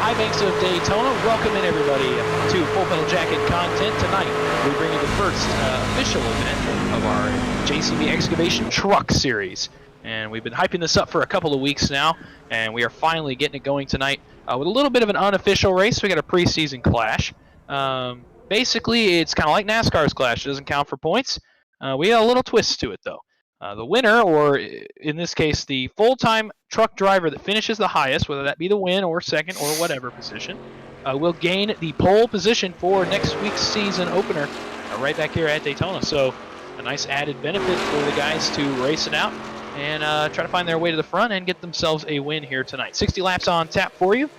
high banks of Daytona. Welcome in, everybody, to Full Metal Jacket content. Tonight, we bring you the first official event of our JCB Excavation TRUK series. And we've been hyping this up for a couple of weeks now, and we are finally getting it going tonight with a little bit of an unofficial race. We got a preseason clash. Basically, it's kind of like NASCAR's clash. It doesn't count for points. We got a little twist to it, though. The winner, or in this case, the full-time truck driver that finishes the highest, whether that be the win or second or whatever position, will gain the pole position for next week's season opener right back here at Daytona. So a nice added benefit for the guys to race it out and try to find their way to the front and get themselves a win here tonight. 60 laps on tap for you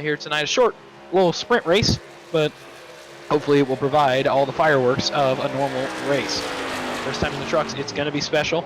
here tonight. A short little sprint race, but hopefully it will provide all the fireworks of a normal race. First time in the trucks, it's going to be special.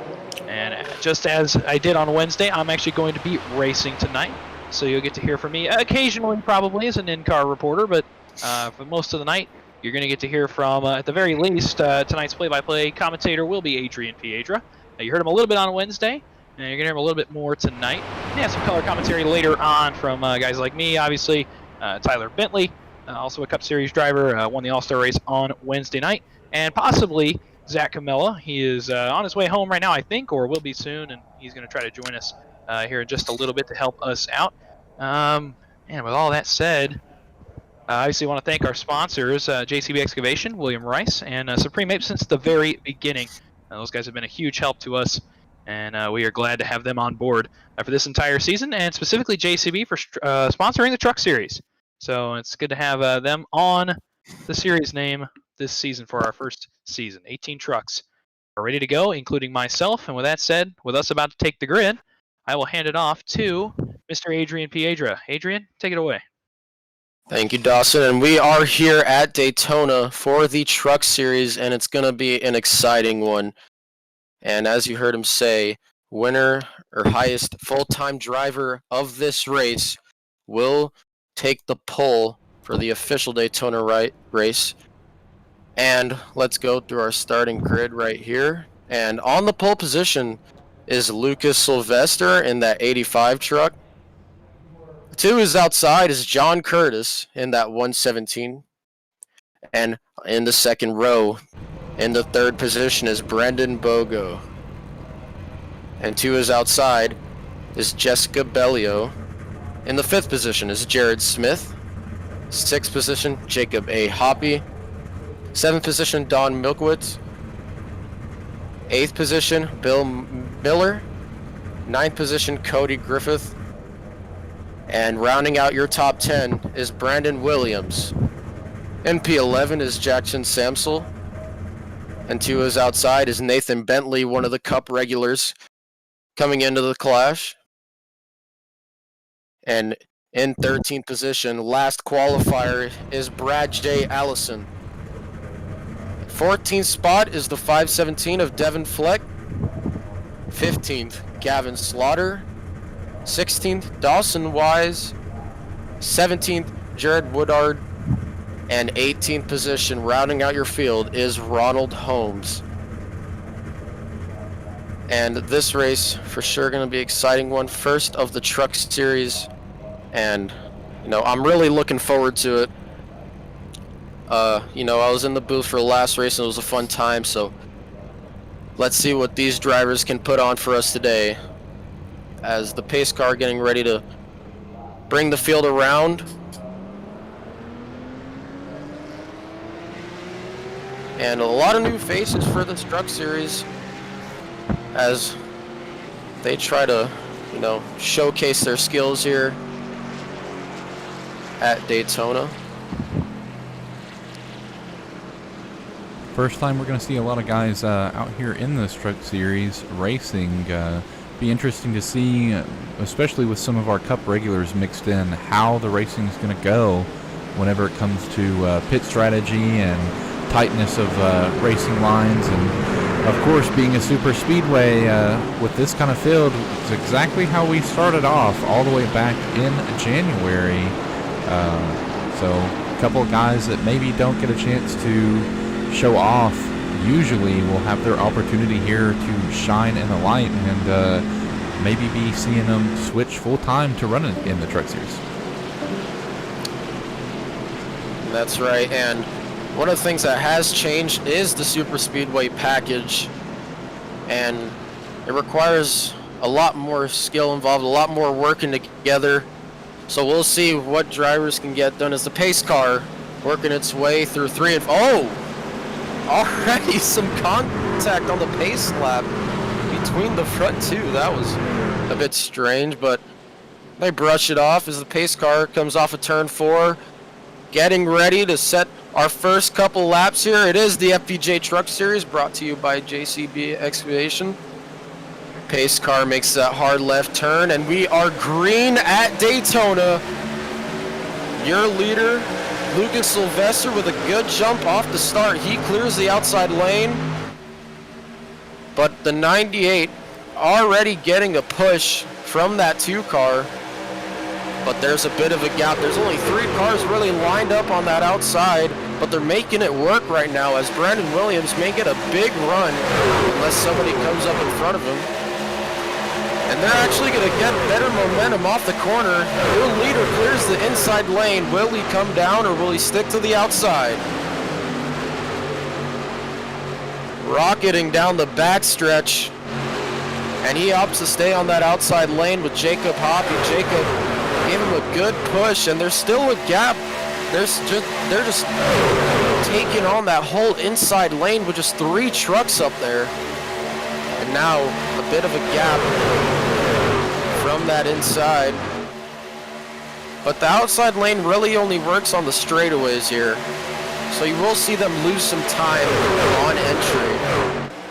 And just as I did on Wednesday, I'm actually going to be racing tonight. So you'll get to hear from me occasionally, probably, as an in-car reporter. But for most of the night, you're going to get to hear from, at the very least, tonight's play-by-play commentator will be Adrian Piedra. You heard him a little bit on Wednesday, and you're going to hear him a little bit more tonight. And have some color commentary later on from guys like me, obviously. Tyler Bentley, also a Cup Series driver, won the All-Star race on Wednesday night. And possibly Zach Camella. He is on his way home right now, I think, or will be soon, and he's going to try to join us here in just a little bit to help us out. And with all that said, I obviously want to thank our sponsors, JCB Excavation, William Rice, and Supreme Ape since the very beginning. Those guys have been a huge help to us, and we are glad to have them on board for this entire season, and specifically JCB for sponsoring the Truck Series. So it's good to have them on the series name this season for our first season. 18 trucks are ready to go, including myself. And with that said, with us about to take the grid, I will hand it off to Mr. Adrian Piedra. Adrian, take it away. Thank you, Dawson. And we are here at Daytona for the Truck Series, and it's going to be an exciting one. And as you heard him say, winner or highest full-time driver of this race will take the pole for the official Daytona race. And let's go through our starting grid right here. And on the pole position is Lucas Sylvester in that 85 truck. To his outside is John Curtis in that 117. And in the second row, in the third position, is Brendan Bogo. And to his outside is Jessica Bellio. In the fifth position is Jared Smith. Sixth position, Jacob A. Hoppy. Seventh position, Don Milkowitz. Eighth position, Bill Miller. Ninth position, Cody Griffith. And rounding out your top 10 is Brandon Williams. In P11 is Jackson Samsel. And to his outside is Nathan Bentley, one of the Cup regulars coming into the clash. And in 13th position, last qualifier, is Brad J. Allison. 14th spot is the 517 of Devin Fleck. 15th, Gavin Slaughter. 16th, Dawson Wise. 17th, Jared Woodard. And 18th position, rounding out your field, is Ronald Holmes. And this race, for sure going to be an exciting one. First of the Truck Series. And, I'm really looking forward to it. I was in the booth for the last race and it was a fun time, so let's see what these drivers can put on for us today as the pace car getting ready to bring the field around. And a lot of new faces for this Truck Series as they try to, showcase their skills here at Daytona. First time we're going to see a lot of guys out here in this Truck Series racing. Be interesting to see, especially with some of our Cup regulars mixed in, how the racing is going to go whenever it comes to pit strategy and tightness of racing lines. And of course, being a super speedway with this kind of field is exactly how we started off all the way back in January. So a couple of guys that maybe don't get a chance to show off usually will have their opportunity here to shine in the light and maybe be seeing them switch full time to run in the Truck Series. That's right, and one of the things that has changed is the super speedway package, and it requires a lot more skill involved, a lot more working together. So we'll see what drivers can get done as the pace car working its way through 3 and already some contact on the pace lap between the front two. That was a bit strange, but they brush it off as the pace car comes off of turn 4, getting ready to set our first couple laps here. It is the FPJ Truck Series brought to you by JCB Excavation. Pace car makes that hard left turn, and we are green at Daytona. Your leader, Lucas Sylvester, with a good jump off the start. He clears the outside lane, but the 98 already getting a push from that 2 car, but there's a bit of a gap. There's only 3 cars really lined up on that outside, but they're making it work right now as Brandon Williams may get a big run unless somebody comes up in front of him. And they're actually going to get better momentum off the corner. Your leader clears the inside lane. Will he come down or will he stick to the outside? Rocketing down the backstretch. And he opts to stay on that outside lane with Jacob Hoppy. Jacob gave him a good push, and there's still a gap. They're just taking on that whole inside lane with just 3 trucks up there. And now a bit of a gap from that inside. But the outside lane really only works on the straightaways here. So you will see them lose some time on entry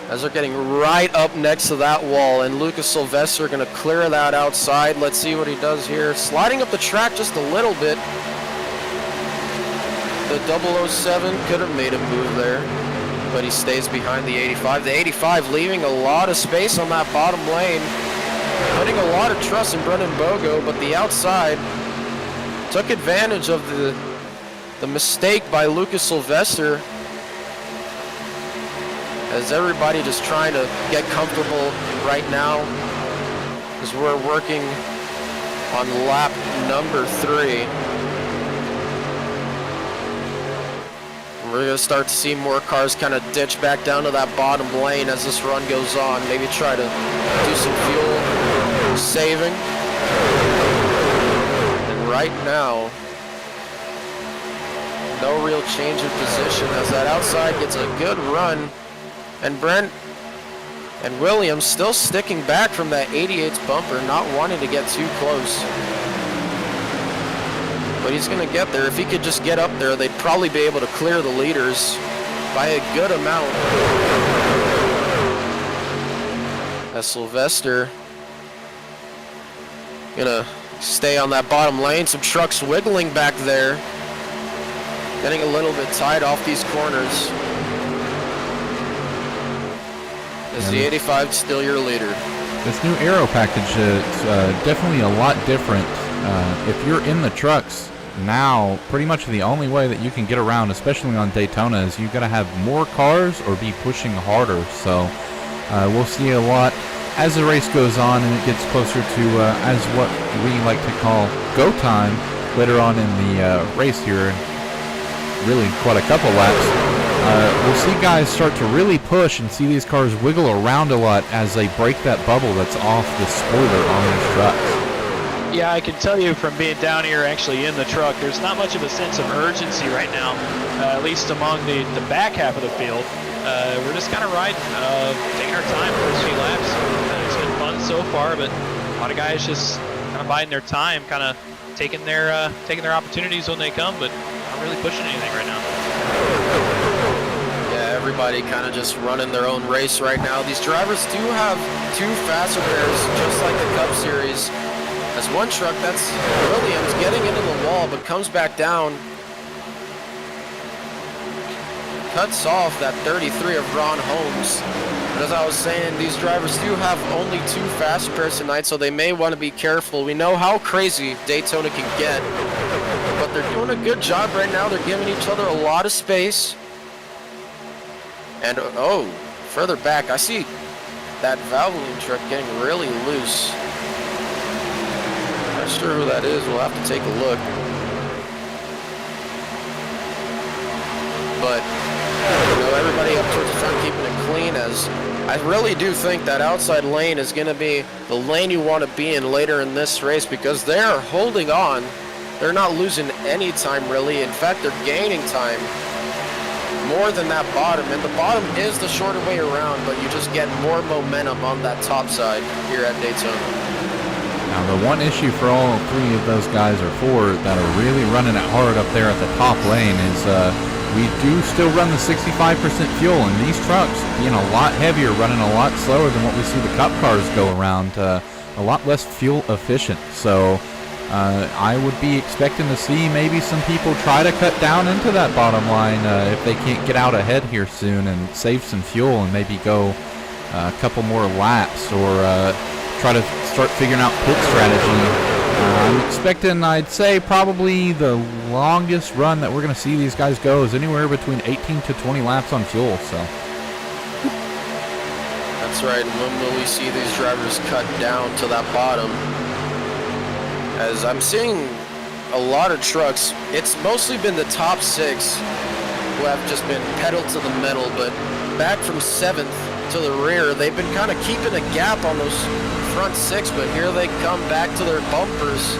as they're getting right up next to that wall. And Lucas Sylvester going to clear that outside. Let's see what he does here. Sliding up the track just a little bit. The 007 could have made a move there, but he stays behind the 85. The 85 leaving a lot of space on that bottom lane, putting a lot of trust in Brendan Bogo, but the outside took advantage of the mistake by Lucas Sylvester as everybody just trying to get comfortable right now as we're working on lap number 3. We're going to start to see more cars kind of ditch back down to that bottom lane as this run goes on. Maybe try to do some fuel saving. And right now, no real change in position as that outside gets a good run. And Brent and Williams still sticking back from that 88's bumper, not wanting to get too close. But he's going to get there. If he could just get up there, they'd probably be able to clear the leaders by a good amount. As Sylvester gonna stay on that bottom lane. Some trucks wiggling back there. Getting a little bit tight off these corners. Is the 85 still your leader? This new aero package is definitely a lot different. If you're in the trucks now, pretty much the only way that you can get around, especially on Daytona, is you've got to have more cars or be pushing harder. So we'll see a lot as the race goes on and it gets closer to as what we like to call go time later on in the race here. Really quite a couple laps. We'll see guys start to really push and see these cars wiggle around a lot as they break that bubble that's off the spoiler on these trucks. Yeah, I can tell you from being down here actually in the truck, there's not much of a sense of urgency right now, at least among the back half of the field. We're just kind of riding, taking our time for a few laps. It's been fun so far, but a lot of guys just kind of biding their time, kind of taking their opportunities when they come, but not really pushing anything right now. Yeah, everybody kind of just running their own race right now. These drivers do have 2 faster pairs, just like the Cup Series. As one truck, that's Williams getting into the wall, but comes back down. Cuts off that 33 of Ron Holmes. But as I was saying, these drivers do have only 2 fast pairs tonight, so they may want to be careful. We know how crazy Daytona can get, but they're doing a good job right now. They're giving each other a lot of space. And, oh, further back, I see that Valvoline truck getting really loose. Not sure who that is. We'll have to take a look. everybody up towards the front, keeping it clean, as I really do think that outside lane is going to be the lane you want to be in later in this race, because they're holding on. They're not losing any time, really. In fact, they're gaining time more than that bottom, and the bottom is the shorter way around, but you just get more momentum on that top side here at Daytona. Now, the one issue for all three of those guys, or four, that are really running it hard up there at the top lane is we do still run the 65% fuel, and these trucks being a lot heavier, running a lot slower than what we see the cup cars go around, a lot less fuel efficient. So I would be expecting to see maybe some people try to cut down into that bottom line if they can't get out ahead here soon and save some fuel and maybe go a couple more laps, or try to start figuring out pit strategy. I'm expecting, I'd say, probably the longest run that we're going to see these guys go is anywhere between 18 to 20 laps on fuel. So that's right. And when will we see these drivers cut down to that bottom? As I'm seeing a lot of trucks, it's mostly been the top six who have just been pedal to the metal, but back from 7th to the rear, they've been kind of keeping a gap on those front six, but here they come back to their bumpers,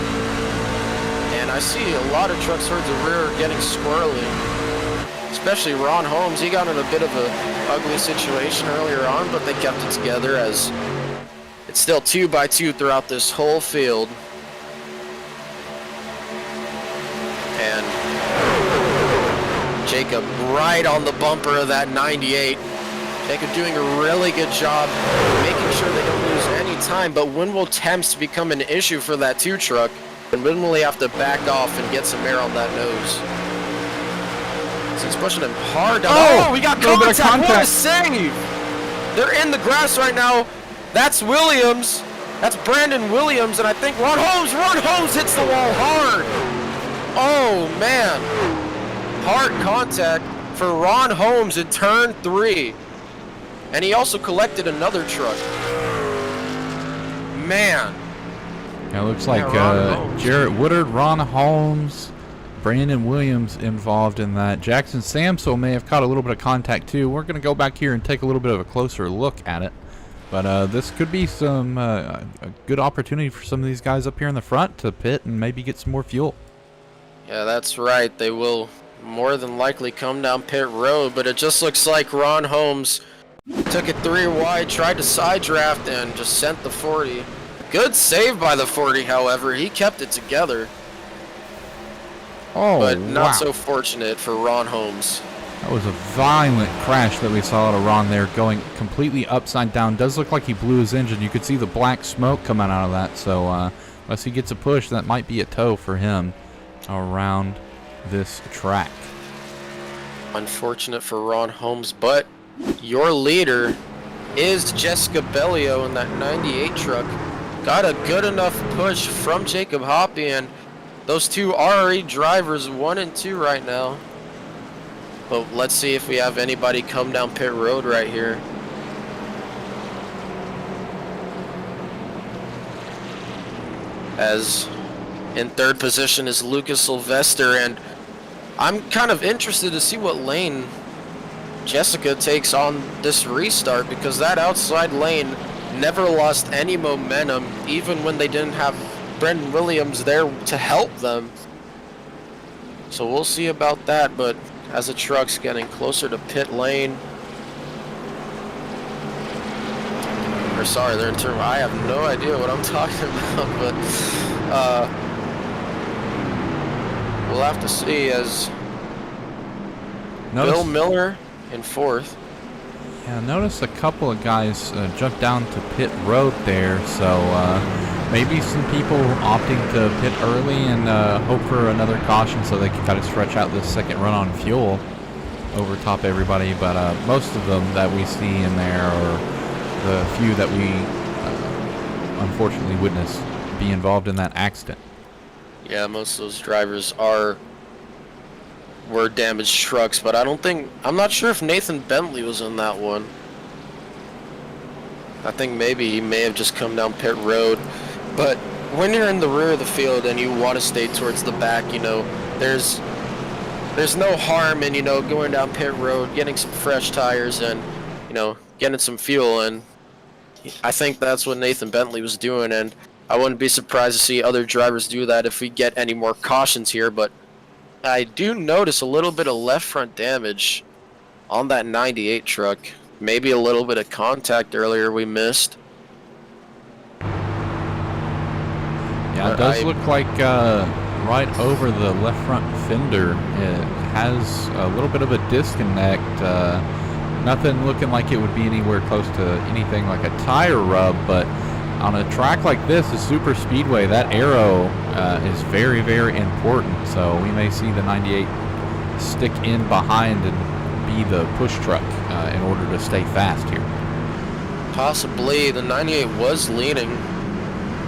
and I see a lot of trucks towards the rear getting squirrely, especially Ron Holmes. He got in a bit of a ugly situation earlier on, but they kept it together, as it's still 2x2 throughout this whole field. And Jacob right on the bumper of that 98. Jacob doing a really good job making sure they don't lose any time, but when will temps become an issue for that 2 truck? And when will he have to back off and get some air on that nose? So he's pushing him hard down. Oh, we got contact! What a save! They're in the grass right now. That's Williams. That's Brandon Williams, and I think Ron Holmes hits the wall hard. Oh, man. Hard contact for Ron Holmes in turn 3. And he also collected another truck. Man. Yeah, it looks like Jarrett Woodard, Ron Holmes, Brandon Williams involved in that. Jackson Samsel may have caught a little bit of contact too. We're going to go back here and take a little bit of a closer look at it. But this could be some a good opportunity for some of these guys up here in the front to pit and maybe get some more fuel. Yeah, that's right. They will more than likely come down pit road, but it just looks like Ron Holmes took it 3 wide, tried to side draft, and just sent the 40. Good save by the 40, however. He kept it together. Oh, but not so fortunate for Ron Holmes. That was a violent crash that we saw out of Ron there, going completely upside down. Does look like he blew his engine. You could see the black smoke coming out of that. So unless he gets a push, that might be a tow for him around this track. Unfortunate for Ron Holmes, but your leader is Jessica Bellio in that 98 truck. Got a good enough push from Jacob Hoppy, and those 2 RE drivers 1 and 2 right now. But let's see if we have anybody come down pit road right here. As in 3rd position is Lucas Sylvester, and I'm kind of interested to see what lane Jessica takes on this restart, because that outside lane never lost any momentum, even when they didn't have Brendan Williams there to help them. So we'll see about that, but as the truck's getting closer to pit lane, or sorry, they're in turn, I have no idea what I'm talking about, but we'll have to see, as Bill Miller in 4th. Yeah, notice a couple of guys jumped down to pit road there, so maybe some people opting to pit early and hope for another caution so they can kind of stretch out this second run on fuel over top everybody. But most of them that we see in there are the few that we unfortunately witnessed be involved in that accident. Yeah, most of those drivers were damaged trucks, but I'm not sure if Nathan Bentley was in that one. I think maybe he may have just come down pit road. But when you're in the rear of the field and you want to stay towards the back, you know, there's there's no harm in, going down pit road, getting some fresh tires, and, getting some fuel. And I think that's what Nathan Bentley was doing, and I wouldn't be surprised to see other drivers do that if we get any more cautions here. But I do notice a little bit of left front damage on that 98 truck. Maybe a little bit of contact earlier we missed. Yeah, it does look like right over the left front fender, it has a little bit of a disconnect. Nothing looking like it would be anywhere close to anything like a tire rub, but on a track like this, a super speedway, that arrow is very, very important. So we may see the 98 stick in behind and be the push truck in order to stay fast here. Possibly. The 98 was leading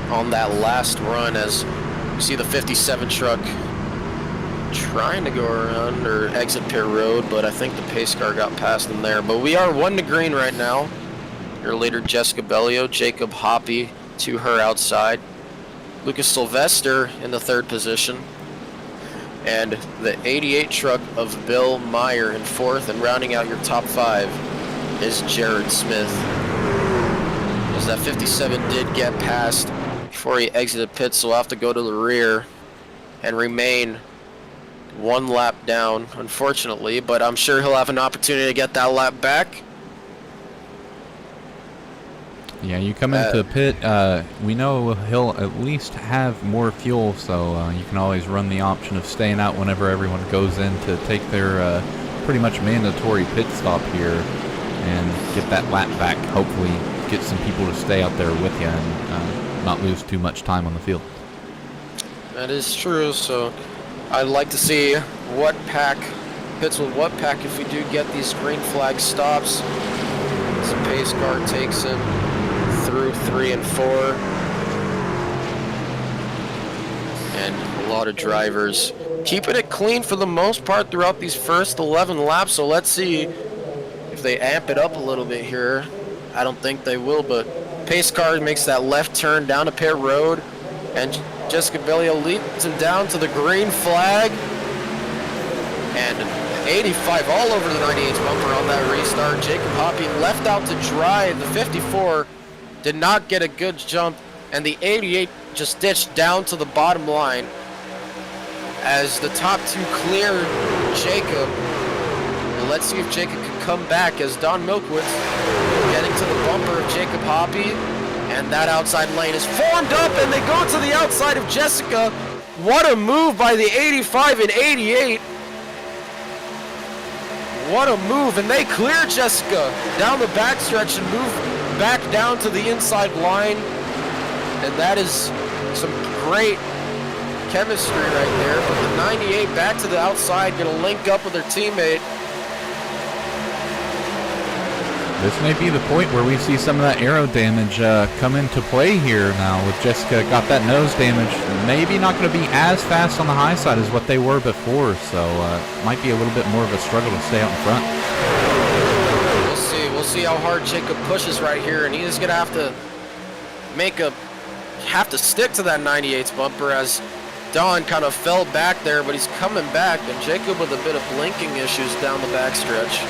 on that last run, as you see the 57 truck trying to go around or exit pit road, but I think the pace car got past them there. But we are 1 to green right now. Your leader Jessica Bellio, Jacob Hoppy to her outside, Lucas Sylvester in the 3rd position, and the 88 truck of Bill Meyer in 4th, and rounding out your top 5 is Jared Smith, as that 57 did get past before he exited pits, so we'll have to go to the rear and remain 1 lap down, unfortunately, but I'm sure he'll have an opportunity to get that lap back. Yeah, you come into pit, we know he'll at least have more fuel, so you can always run the option of staying out whenever everyone goes in to take their pretty much mandatory pit stop here and get that lap back. Hopefully get some people to stay out there with you and not lose too much time on the field. That is true, so I'd like to see what pack pits with what pack if we do get these green flag stops. As the pace car takes him through 3 and 4. And a lot of drivers keeping it clean for the most part throughout these first 11 laps, so let's see if they amp it up a little bit here. I don't think they will, but pace car makes that left turn down to pit road, and Jessica Bellio leads him down to the green flag. And 85 all over the 98's bumper on that restart. Jacob Hoppy left out to dry. The 54 did not get a good jump, and the 88 just ditched down to the bottom line as the top 2 cleared Jacob. And let's see if Jacob can come back, as Don Milkwitz getting to the bumper of Jacob Hoppy, and that outside lane is formed up, and they go to the outside of Jessica. What a move by the 85 and 88. What a move, and they clear Jessica down the backstretch and move back down to the inside line, and that is some great chemistry right there. But the 98 back to the outside, gonna link up with their teammate. This may be the point where we see some of that aero damage come into play here now, with Jessica got that nose damage. Maybe not going to be as fast on the high side as what they were before, so might be a little bit more of a struggle to stay out in front. We'll see how hard Jacob pushes right here, and he's going to have to stick to that 98's bumper, as Don kind of fell back there, but he's coming back, and Jacob with a bit of blinking issues down the backstretch,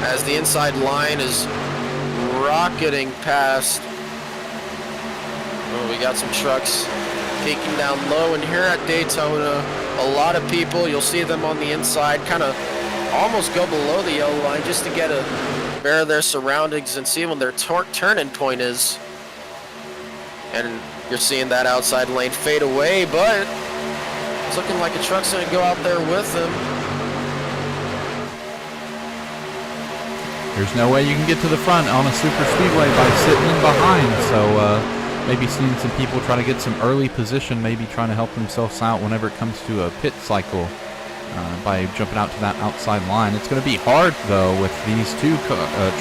as the inside line is rocketing past. Oh, we got some trucks peeking down low, and here at Daytona, a lot of people, you'll see them on the inside, kind of almost go below the yellow line just to get a bear of their surroundings and see when their turning point is. And you're seeing that outside lane fade away, but it's looking like a truck's going to go out there with them. There's no way you can get to the front on a super speedway by sitting in behind, so maybe seeing some people try to get some early position, maybe trying to help themselves out whenever it comes to a pit cycle by jumping out to that outside line. It's going to be hard, though, with these 2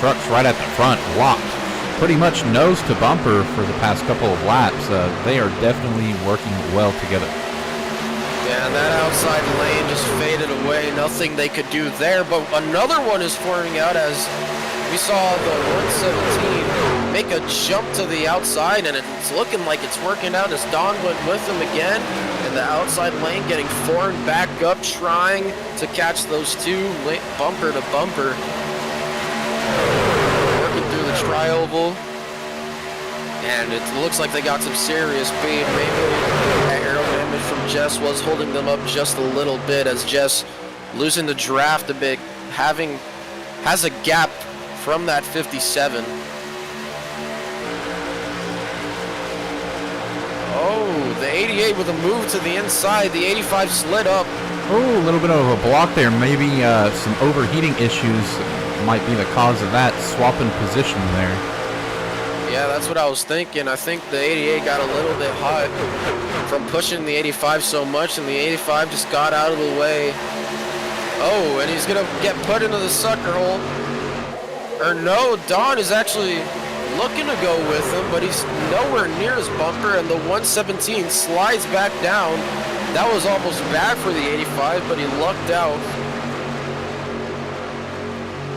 trucks right at the front, locked pretty much nose to bumper for the past couple of laps. They are definitely working well together. Yeah, and that outside lane just faded away. Nothing they could do there, but another one is forming out, as we saw the 117 make a jump to the outside, and it's looking like it's working out as Don went with him again, and in the outside lane, getting formed back up, trying to catch those two bumper to bumper. Working through the tri-oval. And it looks like they got some serious speed. Maybe that aero damage from Jess was holding them up just a little bit, as Jess losing the draft a bit, has a gap from that 57. Oh, the 88 with a move to the inside. The 85 slid up. Oh, a little bit of a block there. Maybe some overheating issues might be the cause of that, swapping position there. Yeah, that's what I was thinking. I think the 88 got a little bit hot from pushing the 85 so much, and the 85 just got out of the way. Oh, and he's going to get put into the sucker hole. Or no, Don is actually looking to go with him, but he's nowhere near his bumper, and the 117 slides back down. That was almost bad for the 85, but he lucked out.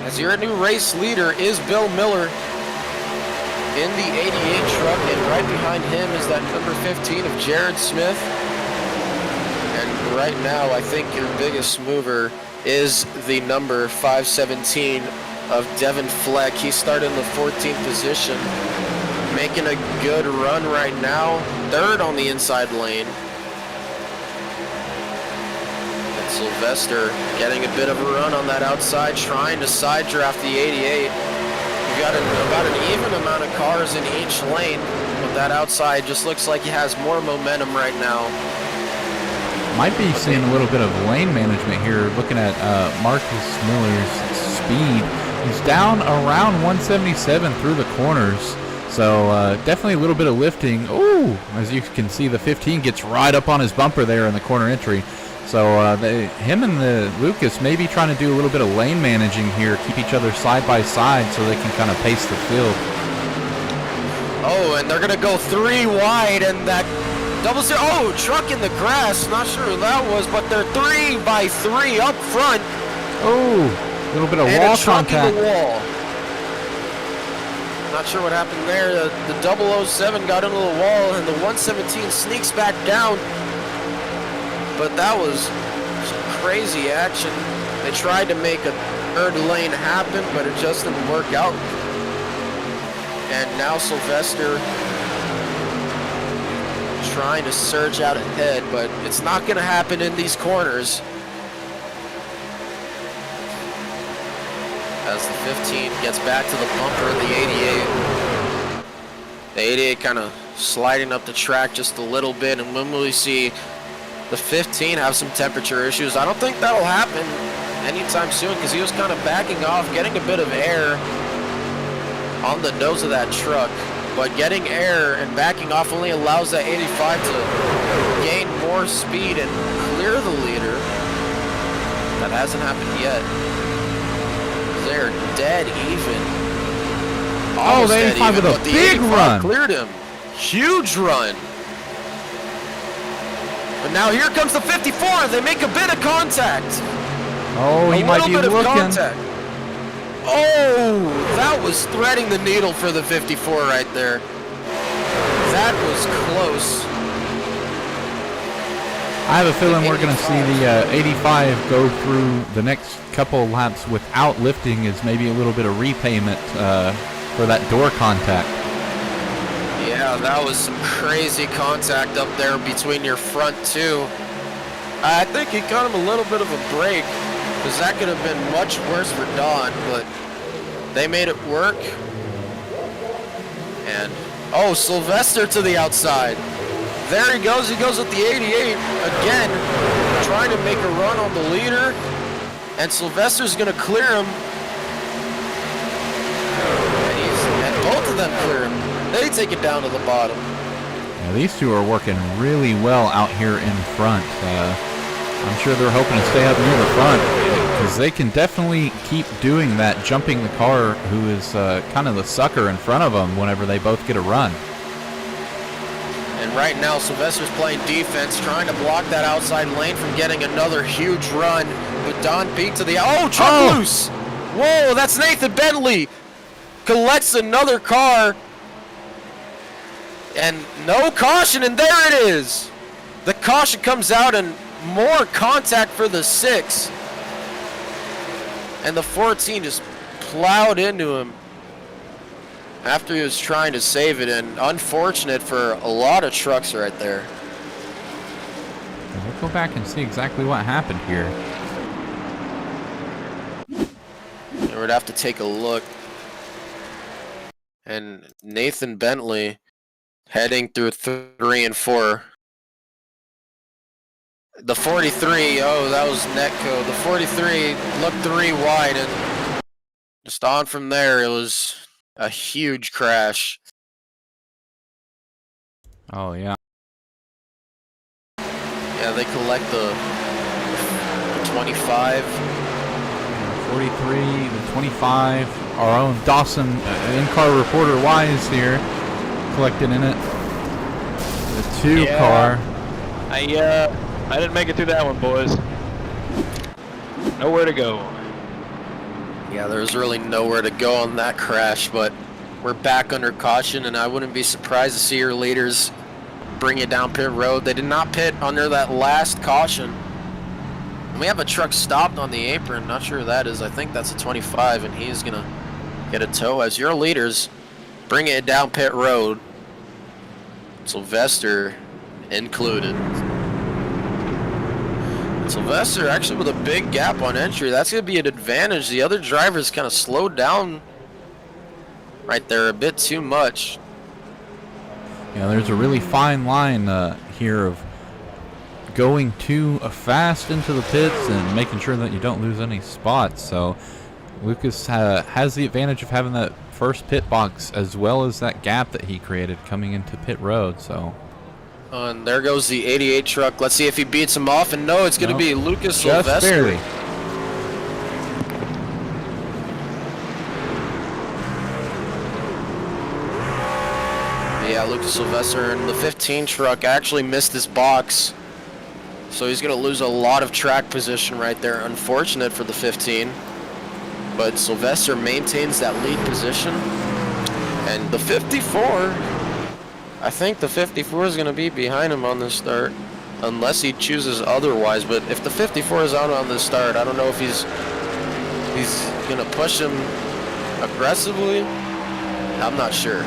As your new race leader is Bill Miller in the 88 truck, and right behind him is that number 15 of Jared Smith. And right now, I think your biggest mover is the number 517 of Devin Fleck. He started in the 14th position, making a good run right now. Third on the inside lane. And Sylvester getting a bit of a run on that outside, trying to side draft the 88. You've got about an even amount of cars in each lane, but that outside just looks like he has more momentum right now. Might be seeing a little bit of lane management here, looking at Marcus Miller's speed. He's down around 177 through the corners, so definitely a little bit of lifting. Ooh, as you can see, the 15 gets right up on his bumper there in the corner entry. So him and the Lucas may be trying to do a little bit of lane managing here, keep each other side by side so they can kind of pace the field. Oh, and they're going to go 3 wide, and that double zero. Oh, truck in the grass. Not sure who that was, but they're 3 by 3 up front. Oh, a little bit of and wall a truck contact. in the wall. Not sure what happened there. The 007 got into the wall, and the 117 sneaks back down. But that was some crazy action. They tried to make a third lane happen, but it just didn't work out. And now Sylvester trying to surge out ahead, but it's not going to happen in these corners. As the 15 gets back to the bumper of the 88. The 88 kind of sliding up the track just a little bit, and when will we see the 15 have some temperature issues? I don't think that'll happen anytime soon, because he was kind of backing off, getting a bit of air on the nose of that truck. But getting air and backing off only allows that 85 to gain more speed and clear the leader. That hasn't happened yet. They're dead even. Oh, the 85 with a big run. Cleared him. Huge run. But now here comes the 54. They make a bit of contact. Oh, he might be looking. Contact. Oh, that was threading the needle for the 54 right there. That was close. I have a feeling we're going to see the 85 go through the next couple laps without lifting, as maybe a little bit of repayment for that door contact. Yeah, that was some crazy contact up there between your front two. I think he got him a little bit of a break, because that could have been much worse for Don, but they made it work. And, oh, Sylvester to the outside. There he goes with the 88, again, trying to make a run on the leader, and Sylvester's going to clear him. And both of them clear him. They take it down to the bottom. Yeah, these two are working really well out here in front. I'm sure they're hoping to stay up near the front, because they can definitely keep doing that, jumping the car who is kind of the sucker in front of them whenever they both get a run. And right now, Sylvester's playing defense, trying to block that outside lane from getting another huge run. With Don Peak to the... Oh, truck loose! Whoa, that's Nathan Bentley! Collects another car. And no caution, and there it is! The caution comes out and more contact for the 6. And the 14 just plowed into him after he was trying to save it, and unfortunate for a lot of trucks right there. We'll go back and see exactly what happened here. And we'd have to take a look. And Nathan Bentley heading through 3 and 4. The 43, oh, that was netco. The 43 looked 3 wide, and just on from there, it was a huge crash. Oh, yeah. Yeah, they collect the 25. 43, the 25. Our own Dawson, in-car reporter Wise here, collected in it. The 2 car. I didn't make it through that one, boys. Nowhere to go. Yeah, there's really nowhere to go on that crash, but we're back under caution, and I wouldn't be surprised to see your leaders bring it down pit road. They did not pit under that last caution. And we have a truck stopped on the apron. Not sure who that is. I think that's a 25, and he's going to get a tow as your leaders bring it down pit road. Sylvester included. Sylvester actually with a big gap on entry. That's going to be an advantage. The other drivers kind of slowed down right there a bit too much. Yeah, there's a really fine line here of going too fast into the pits and making sure that you don't lose any spots. So Lucas has the advantage of having that first pit box as well as that gap that he created coming into pit road. So. And there goes the 88 truck. Let's see if he beats him off. And no, it's going to be Lucas Sylvester. Just barely. Yeah, Lucas Sylvester and the 15 truck actually missed his box. So he's going to lose a lot of track position right there. Unfortunate for the 15. But Sylvester maintains that lead position. And the 54... I think the 54 is going to be behind him on this start, unless he chooses otherwise. But if the 54 is out on this start, I don't know if he's going to push him aggressively. I'm not sure.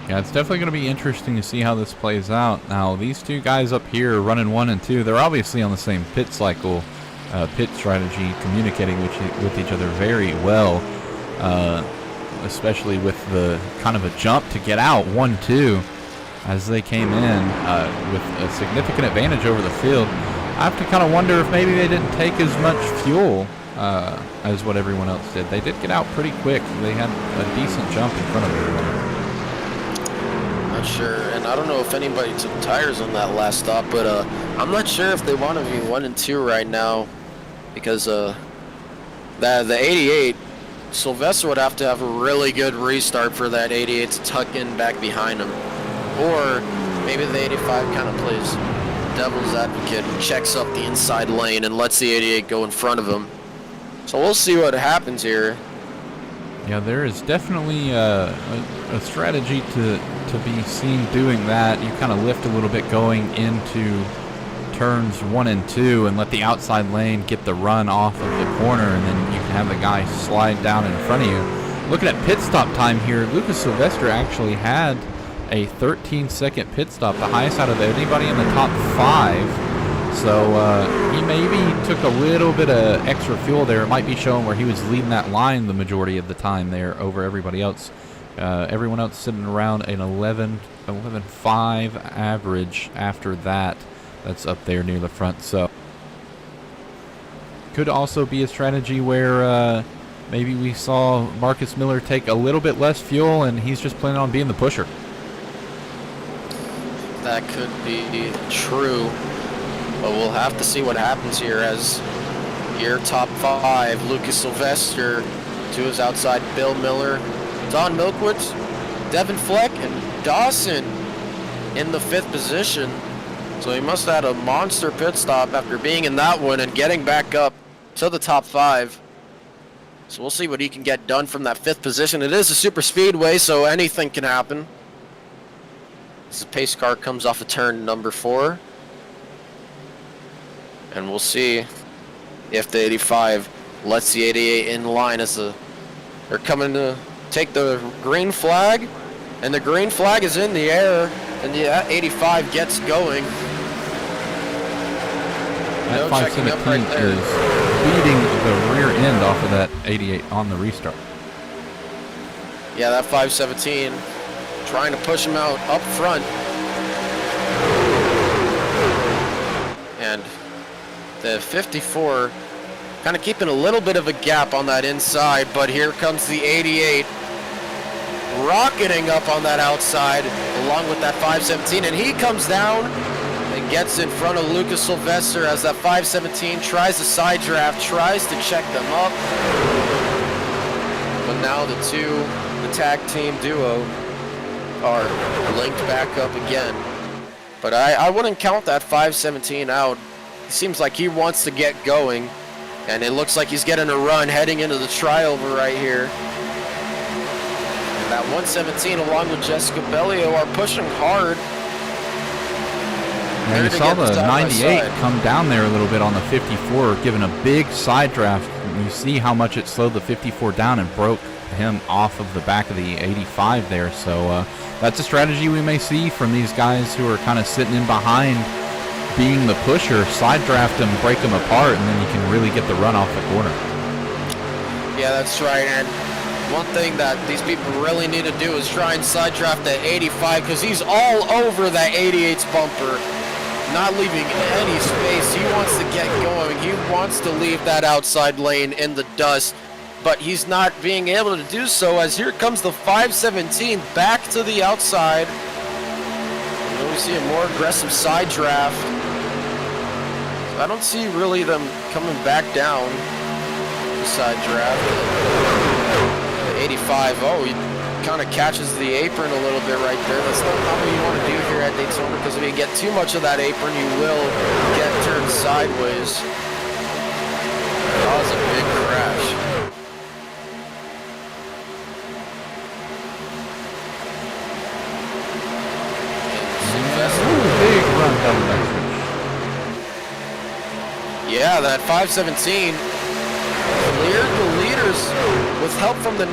Yeah, it's definitely going to be interesting to see how this plays out. Now, these two guys up here running 1 and 2, they're obviously on the same pit cycle, pit strategy, communicating with each other very well. Especially with the kind of a jump to get out 1-2 as they came in with a significant advantage over the field. I have to kind of wonder if maybe they didn't take as much fuel as what everyone else did. They did get out pretty quick. They had a decent jump in front of everyone. Not sure, and I don't know if anybody took tires on that last stop, but I'm not sure if they want to be 1 and 2 right now because the 88. Sylvester would have to have a really good restart for that 88 to tuck in back behind him. Or maybe the 85 kind of plays devil's advocate and checks up the inside lane and lets the 88 go in front of him. So we'll see what happens here. Yeah, there is definitely a strategy to be seen doing that. You kind of lift a little bit going into turns 1 and 2 and let the outside lane get the run off of the corner, and then you can have the guy slide down in front of you. Looking at pit stop time here, Lucas Sylvester actually had a 13-second pit stop, the highest out of anybody in the top 5. So he maybe took a little bit of extra fuel there. It might be showing where he was leading that line the majority of the time there over everybody else. Everyone else sitting around an 11.5 average after that. That's up there near the front. So could also be a strategy where maybe we saw Marcus Miller take a little bit less fuel and he's just planning on being the pusher. That could be true, but we'll have to see what happens here as your top 5, Lucas Sylvester, to his outside, Bill Miller, Don Milkwitz, Devin Fleck, and Dawson in the 5th position. So he must have had a monster pit stop after being in that one and getting back up to the top 5. So we'll see what he can get done from that 5th position. It is a super speedway, so anything can happen. As the pace car comes off of turn number 4. And we'll see if the 85 lets the 88 in line as they're coming to take the green flag. And the green flag is in the air, and the 85 gets going. That 517 is beating the rear end off of that 88 on the restart. Yeah, that 517 trying to push him out up front. And the 54 kind of keeping a little bit of a gap on that inside, but here comes the 88 rocketing up on that outside along with that 517, and he comes down and gets in front of Lucas Sylvester as that 517 tries to side draft, tries to check them up. But now the tag team duo are linked back up again. But I wouldn't count that 517 out. It seems like he wants to get going, and it looks like he's getting a run heading into the triover right here. And that 117 along with Jessica Bellio are pushing hard. Yeah, you saw the 98 come down there a little bit on the 54, giving a big side draft. You see how much it slowed the 54 down and broke him off of the back of the 85 there. So that's a strategy we may see from these guys who are kind of sitting in behind, being the pusher. Side draft them, break them apart, and then you can really get the run off the corner. Yeah, that's right. And one thing that these people really need to do is try and side draft that 85, because he's all over that 88's bumper, not leaving any space. He wants to get going. He wants to leave that outside lane in the dust, but he's not being able to do so, as here comes the 517 back to the outside. And then we see a more aggressive side draft. So I don't see really them coming back down the side draft. The 85, oh, he kind of catches the apron a little bit right there. That's not what you want to do here at Daytona, because if you get too much of that apron, you will get turned sideways. Cause a big crash. Big run down the back. Yeah, that 517 cleared the leaders with help from the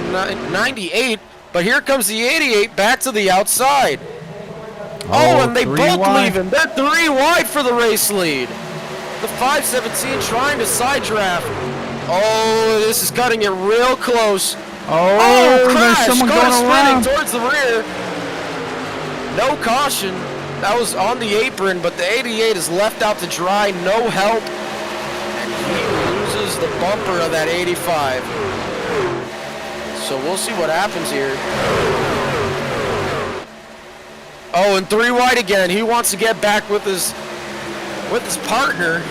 98, but here comes the 88 back to the outside. Oh, and they both leave him. They're 3 wide for the race lead. The 517 trying to side draft. Oh, this is cutting it real close. Oh, crash! there's someone Car going around towards the rear. No caution. That was on the apron, but the 88 is left out to dry. No help. And he loses the bumper of that 85. So we'll see what happens here. Oh, and 3 wide again. He wants to get back with his partner,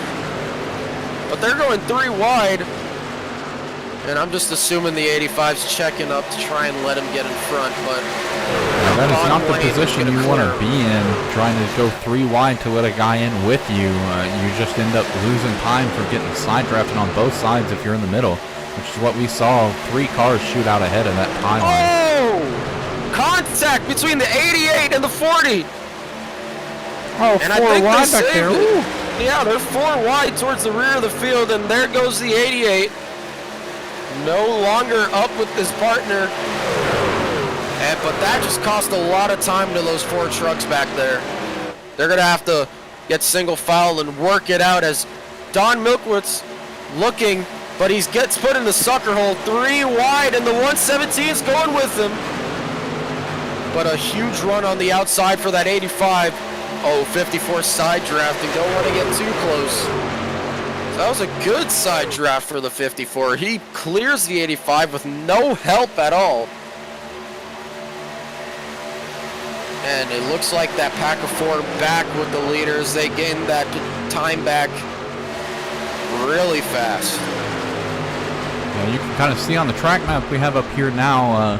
but they're going 3 wide. And I'm just assuming the 85's checking up to try and let him get in front, but that is not the position you want to be in, trying to go 3 wide to let a guy in with you. You just end up losing time for getting side drafted on both sides if you're in the middle, which is what we saw 3 cars shoot out ahead in that timeline. Oh! Contact between the 88 and the 40. Oh, and 4 wide back there. Ooh. Yeah, they're 4 wide towards the rear of the field, and there goes the 88. No longer up with his partner. But that just cost a lot of time to those 4 trucks back there. They're going to have to get single file and work it out, as Don Milkwitz looking, but he gets put in the sucker hole 3 wide, and the 117's going with him. But a huge run on the outside for that 85. Oh, 54 side drafting. Don't want to get too close. So that was a good side draft for the 54. He clears the 85 with no help at all. And it looks like that pack of 4 back with the leaders. They gain that time back really fast. Yeah, you can kind of see on the track map we have up here now,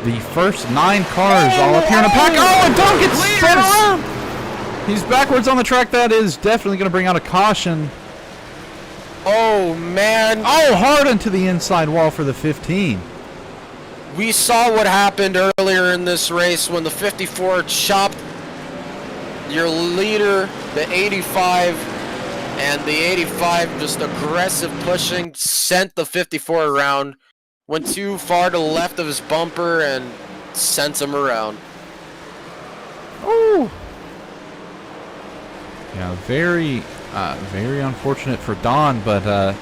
the first 9 cars all up here in a pack. Oh, and Don gets spun around! He's backwards on the track. That is definitely going to bring out a caution. Oh, man. Oh, hard into the inside wall for the 15. We saw what happened earlier in this race when the 54 chopped your leader, the 85, and the 85 just aggressive pushing, sent the 54 around, went too far to the left of his bumper, and sent him around. Oh! Yeah, very unfortunate for Don, but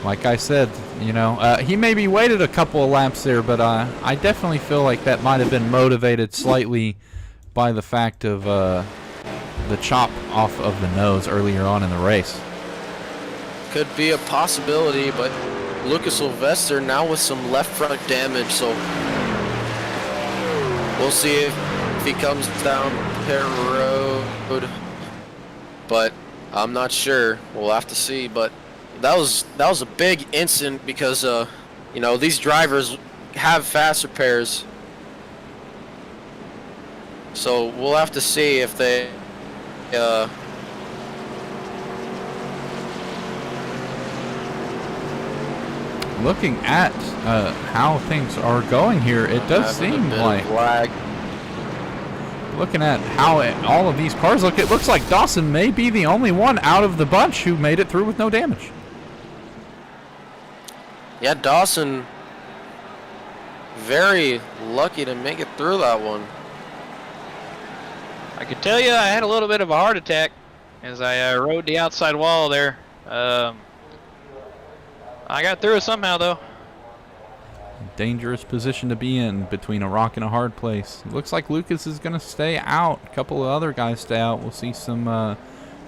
like I said, you know, he maybe waited a couple of laps there, but I definitely feel like that might have been motivated slightly by the fact of the chop off of the nose earlier on in the race. Could be a possibility, but Lucas Sylvester now with some left front damage, so we'll see if he comes down pit road. But I'm not sure. We'll have to see. But that was a big incident because you know, these drivers have fast repairs, so we'll have to see if they looking at how things are going here, it does seem like, looking at how all of these cars look, it looks like Dawson may be the only one out of the bunch who made it through with no damage. Yeah, Dawson very lucky to make it through that one. I can tell you I had a little bit of a heart attack as I rode the outside wall there. I got through it somehow, though. Dangerous position to be in between a rock and a hard place. Looks like Lucas is going to stay out. A couple of other guys stay out. We'll see some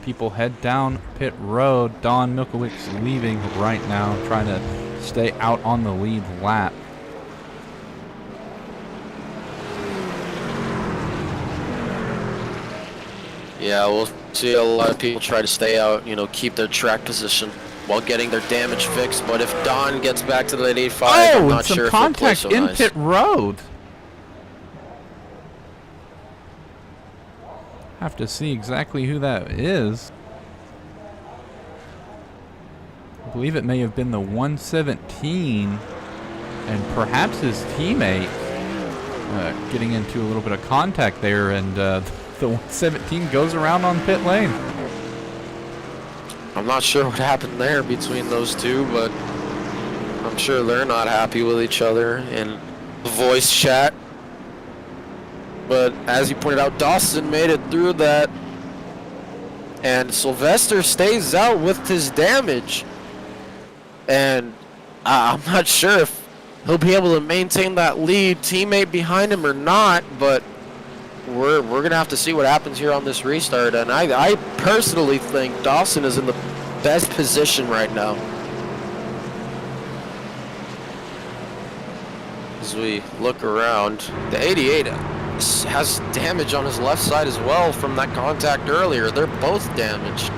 people head down pit road. Don Milkowick's leaving right now, trying to stay out on the lead lap. Yeah, we'll see a lot of people try to stay out, you know, keep their track position while getting their damage fixed. But if Don gets back to the 85, I'm not sure if he'll play so nice. Oh, some contact in pit road. Have to see exactly who that is. I believe it may have been the 117 and perhaps his teammate getting into a little bit of contact there, and the 117 goes around on pit lane. I'm not sure what happened there between those two, but I'm sure they're not happy with each other in the voice chat. But as you pointed out, Dawson made it through that, and Sylvester stays out with his damage. And I'm not sure if he'll be able to maintain that lead teammate behind him or not, but we're gonna have to see what happens here on this restart. And I personally think Dawson is in the best position right now. As we look around, the 88 has damage on his left side as well from that contact earlier. They're both damaged.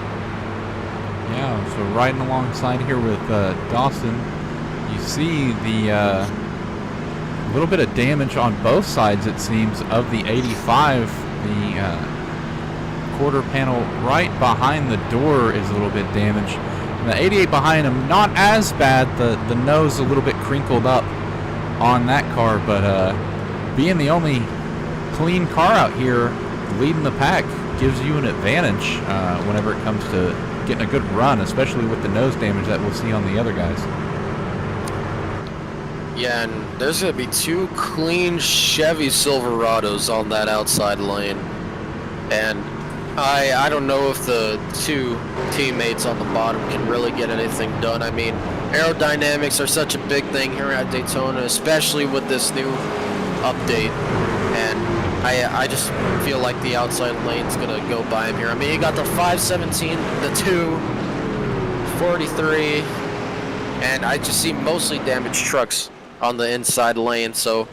Yeah, so riding alongside here with Dawson, you see the little bit of damage on both sides, it seems, of the 85. The quarter panel right behind the door is a little bit damaged. And the 88 behind him, not as bad. The nose a little bit crinkled up on that car, but being the only clean car out here leading the pack gives you an advantage whenever it comes to getting a good run, especially with the nose damage that we'll see on the other guys. Yeah, and there's going to be two clean Chevy Silverados on that outside lane. And I don't know if the two teammates on the bottom can really get anything done. I mean, aerodynamics are such a big thing here at Daytona, especially with this new update. And I just feel like the outside lane's going to go by him here. I mean, you got the 517, the 243, and I just see mostly damaged trucks on the inside lane. So,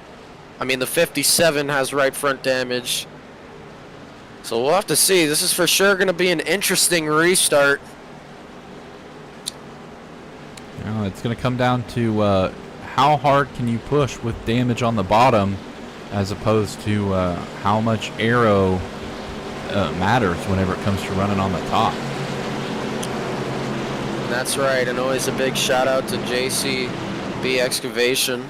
I mean, the 57 has right front damage. So we'll have to see. This is for sure going to be an interesting restart. You know, it's going to come down to how hard can you push with damage on the bottom, as opposed to how much aero matters whenever it comes to running on the top. That's right, and always a big shout out to JCB Excavation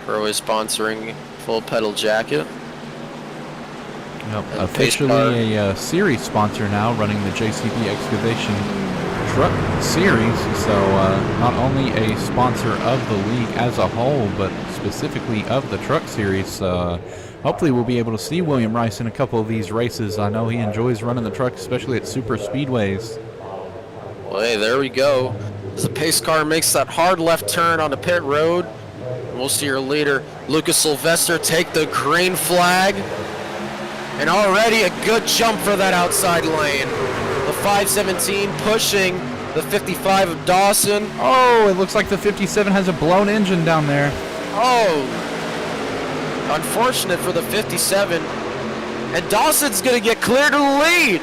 for always sponsoring Full Pedal Jacket. Yep, And officially a series sponsor now, running the JCB Excavation Truck Series. So not only a sponsor of the league as a whole, but specifically of the Truck Series. Hopefully we'll be able to see William Rice in a couple of these races. I know he enjoys running the truck, especially at super speedways. Well, hey, there we go. As the pace car makes that hard left turn on the pit road, we'll see your leader, Lucas Sylvester, take the green flag. And already a good jump for that outside lane. The 517 pushing the 55 of Dawson. Oh, it looks like the 57 has a blown engine down there. Oh, unfortunate for the 57. And Dawson's going to get clear to the lead.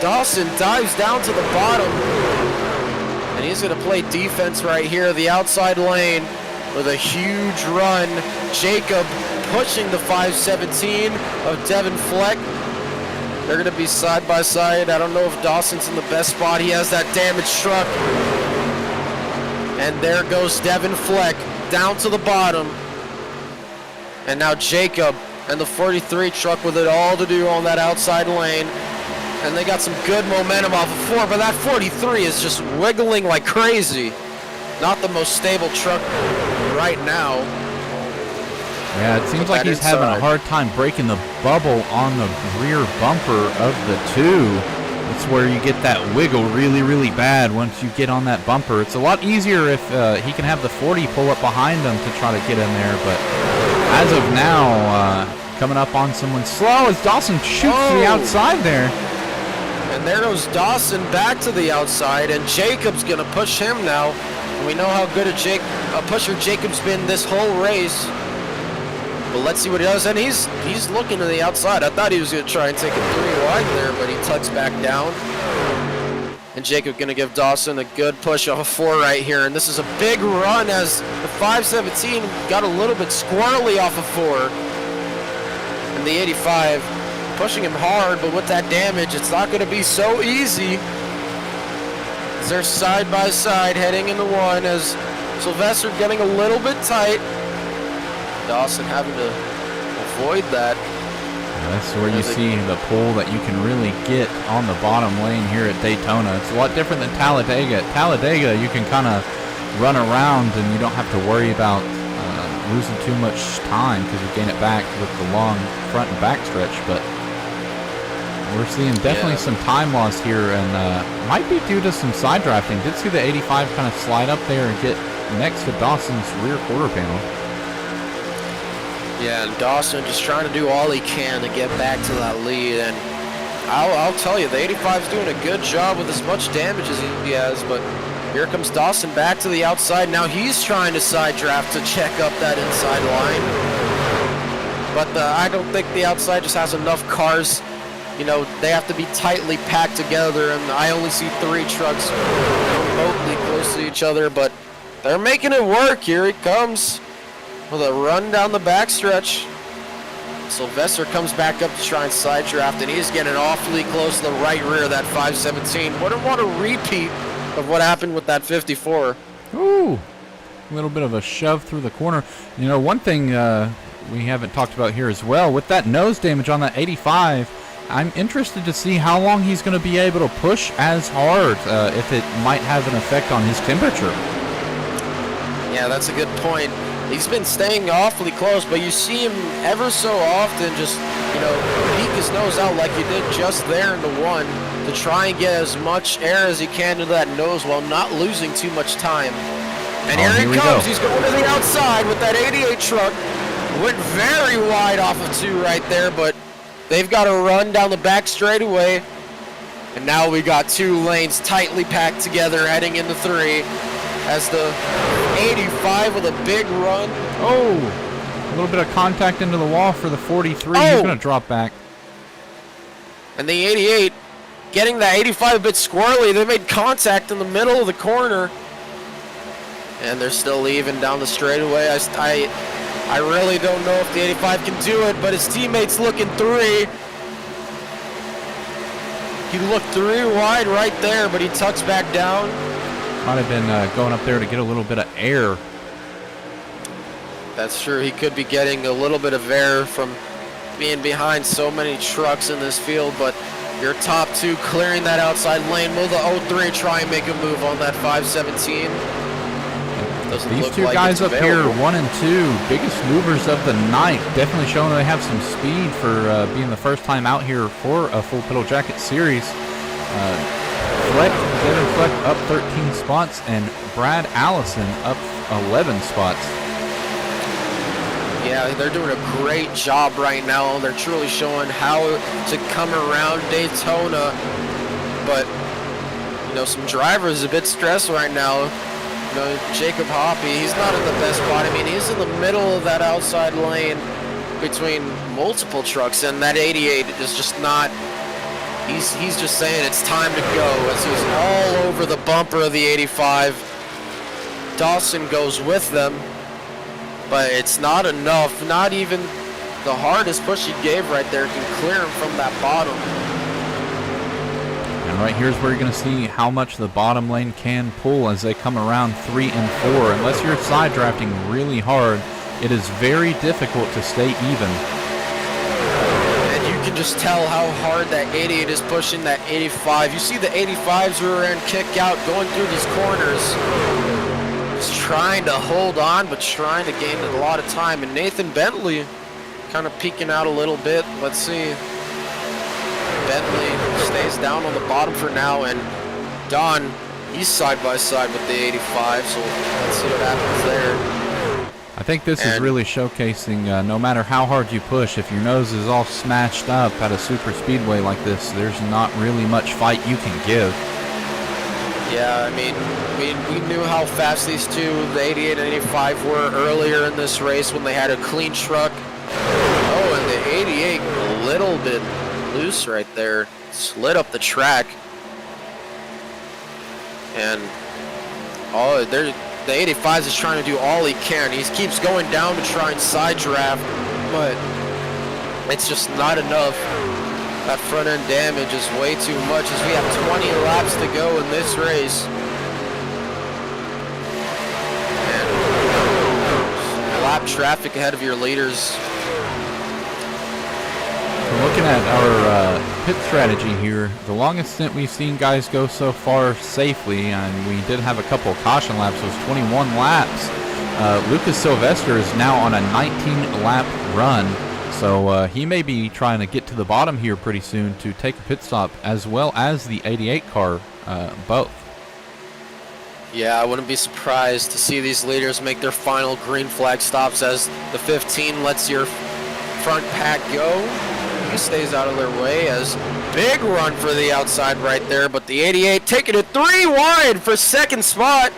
Dawson dives down to the bottom. And he's going to play defense right here, the outside lane with a huge run. Jacob pushing the 517 of Devin Fleck. They're going to be side by side. I don't know if Dawson's in the best spot. He has that damaged truck. And there goes Devin Fleck down to the bottom. And now Jacob and the 43 truck with it all to do on that outside lane. And they got some good momentum off of 4, but that 43 is just wiggling like crazy. Not the most stable truck right now. Yeah, it seems like he's having a hard time breaking the bubble on the rear bumper of the 2. It's where you get that wiggle really, really bad once you get on that bumper. It's a lot easier if he can have the 40 pull up behind him to try to get in there, but as of now, coming up on someone slow as Dawson shoots to the outside there. And there goes Dawson back to the outside, and Jacob's going to push him now. And we know how good a pusher Jacob's been this whole race. But let's see what he does, and he's looking to the outside. I thought he was going to try and take a 3 wide there, but he tucks back down. And Jacob going to give Dawson a good push off of 4 right here. And this is a big run as the 517 got a little bit squirrely off of 4. And the 85 pushing him hard, but with that damage, it's not going to be so easy. As they're side by side heading into 1 as Sylvester getting a little bit tight. Dawson having to avoid that. That's where you see the pull that you can really get on the bottom lane here at Daytona. It's a lot different than Talladega. At Talladega, you can kind of run around and you don't have to worry about losing too much time because you gain it back with the long front and back stretch. But we're seeing definitely some time loss here, and might be due to some side drafting. Did see the 85 kind of slide up there and get next to Dawson's rear quarter panel. Yeah, and Dawson just trying to do all he can to get back to that lead. And I'll tell you, the 85's doing a good job with as much damage as he has. But here comes Dawson back to the outside. Now he's trying to side draft to check up that inside line. But I don't think the outside just has enough cars. You know, they have to be tightly packed together. And I only see 3 trucks remotely close to each other. But they're making it work. Here he comes with a run down the backstretch. Sylvester comes back up to try and side draft, and he's getting awfully close to the right rear of that 517. Wouldn't want a repeat of what happened with that 54. Ooh, a little bit of a shove through the corner. You know, one thing we haven't talked about here as well, with that nose damage on that 85, I'm interested to see how long he's going to be able to push as hard, if it might have an effect on his temperature. Yeah, that's a good point. He's been staying awfully close, but you see him ever so often just, you know, peek his nose out like he did just there in the 1 to try and get as much air as he can into that nose while not losing too much time. And here he comes. He's going to the outside with that 88 truck. Went very wide off of 2 right there, but they've got to run down the back straightaway. And now we got 2 lanes tightly packed together heading into 3. As the 85 with a big run. Oh, a little bit of contact into the wall for the 43. He's going to drop back. And the 88 getting that 85 a bit squirrely. They made contact in the middle of the corner. And they're still leaving down the straightaway. I really don't know if the 85 can do it, but his teammate's looking 3. He looked 3 wide right there, but he tucks back down. Might have been going up there to get a little bit of air. That's true. He could be getting a little bit of air from being behind so many trucks in this field, but your top two clearing that outside lane. Will the 03 try and make a move on that 517? Doesn't These look two like guys it's up here, available. 1 and 2, biggest movers of the night, definitely showing they have some speed for being the first time out here for a full pedal jacket series. Devin Fleck up 13 spots, and Brad Allison up 11 spots. Yeah, they're doing a great job right now. They're truly showing how to come around Daytona. But, you know, some drivers a bit stressed right now. You know, Jacob Hoppy, he's not in the best spot. I mean, he's in the middle of that outside lane between multiple trucks, and that 88 is just not... He's just saying it's time to go as he's all over the bumper of the 85. Dawson goes with them, but it's not enough. Not even the hardest push he gave right there can clear him from that bottom. And right here's where you're going to see how much the bottom lane can pull as they come around 3 and 4. Unless you're side drafting really hard, it is very difficult to stay even. You can just tell how hard that 88 is pushing that 85. You see the 85's rear end kick out going through these corners. Just trying to hold on, but trying to gain a lot of time. And Nathan Bentley kind of peeking out a little bit. Let's see. Bentley stays down on the bottom for now, and Don, he's side by side with the 85, so let's see what happens there. I think this is really showcasing no matter how hard you push, if your nose is all smashed up at a super speedway like this, there's not really much fight you can give. Yeah, I mean, we knew how fast these two, the 88 and 85, were earlier in this race when they had a clean truck. Oh, and the 88 a little bit loose right there, slid up the track. And oh, the 85 is trying to do all he can. He keeps going down to try and side draft, but it's just not enough. That front end damage is way too much as we have 20 laps to go in this race. And lap traffic ahead of your leaders. Looking at our pit strategy here, the longest stint we've seen guys go so far safely, and we did have a couple of caution laps, was 21 laps. Lucas Sylvester is now on a 19-lap run, so he may be trying to get to the bottom here pretty soon to take a pit stop, as well as the 88 car, both. Yeah, I wouldn't be surprised to see these leaders make their final green flag stops as the 15 lets your front pack go. He stays out of their way as big run for the outside right there, but the 88 taking it 3 wide for second spot.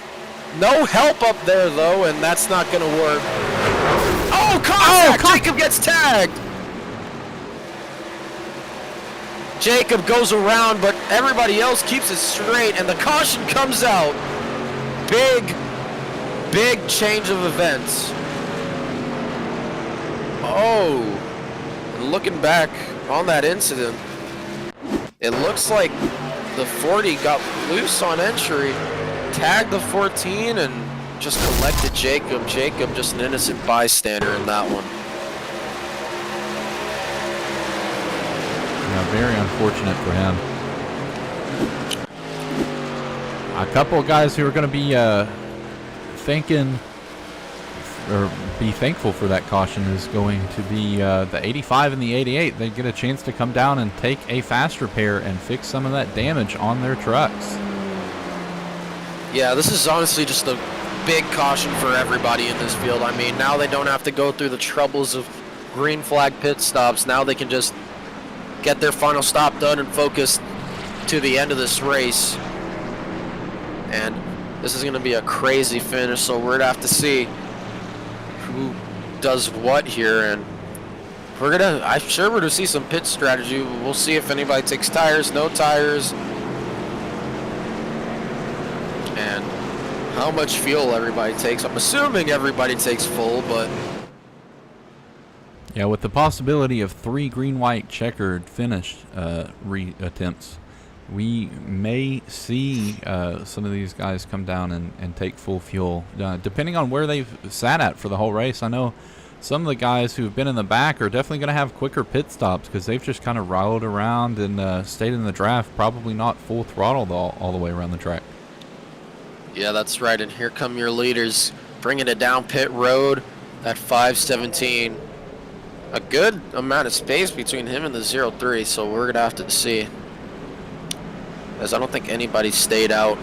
No help up there though, and that's not going to work. Oh, contact! Jacob gets tagged. Jacob goes around, but everybody else keeps it straight, and the caution comes out. Big change of events. Oh. Looking back on that incident, it looks like the 40 got loose on entry, tagged the 14, and just collected Jacob. Jacob just an innocent bystander in that one. Yeah, very unfortunate for him. A couple of guys who are going to be thinking or be thankful for that caution is going to be the 85 and the 88. They get a chance to come down and take a fast repair and fix some of that damage on their trucks. Yeah, this is honestly just a big caution for everybody in this field. I mean, now they don't have to go through the troubles of green flag pit stops. Now they can just get their final stop done and focus to the end of this race. And this is going to be a crazy finish, so we're going to have to see who does what here, and I'm sure we're gonna see some pit strategy. We'll see if anybody takes tires, no tires, and how much fuel everybody takes. I'm assuming everybody takes full, but yeah, with the possibility of 3 green-white checkered finish attempts, we may see some of these guys come down and take full fuel, depending on where they've sat at for the whole race. I know some of the guys who've been in the back are definitely going to have quicker pit stops because they've just kind of rolled around and stayed in the draft, probably not full throttle all the way around the track. Yeah, that's right. And here come your leaders bringing it down pit road at 5:17. A good amount of space between him and the 03, so we're going to have to see. As I don't think anybody stayed out,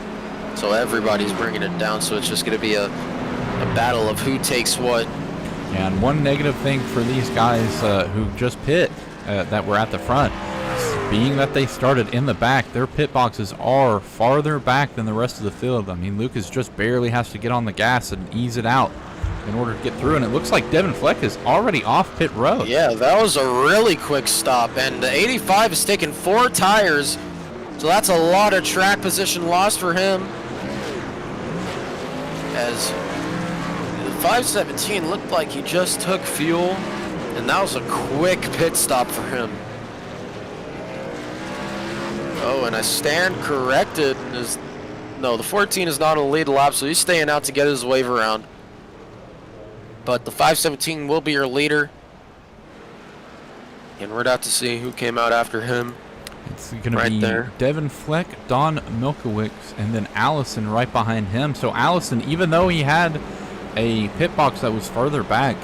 so everybody's bringing it down, so it's just going to be a battle of who takes what. And one negative thing for these guys who just pit that were at the front, being that they started in the back, their pit boxes are farther back than the rest of the field. I mean, Lucas just barely has to get on the gas and ease it out in order to get through, and it looks like Devin Fleck is already off pit road. Yeah, that was a really quick stop, and the 85 has taken 4 tires, so that's a lot of track position loss for him. As 5:17 looked like he just took fuel, and that was a quick pit stop for him. Oh, and I stand corrected. No, the 14 is not on the lead lap, so he's staying out to get his wave around. But the 5:17 will be your leader, and we're about to see who came out after him. It's going to be there. Devin Fleck, Don Milkowicz, and then Allison right behind him. So Allison, even though he had a pit box that was further back,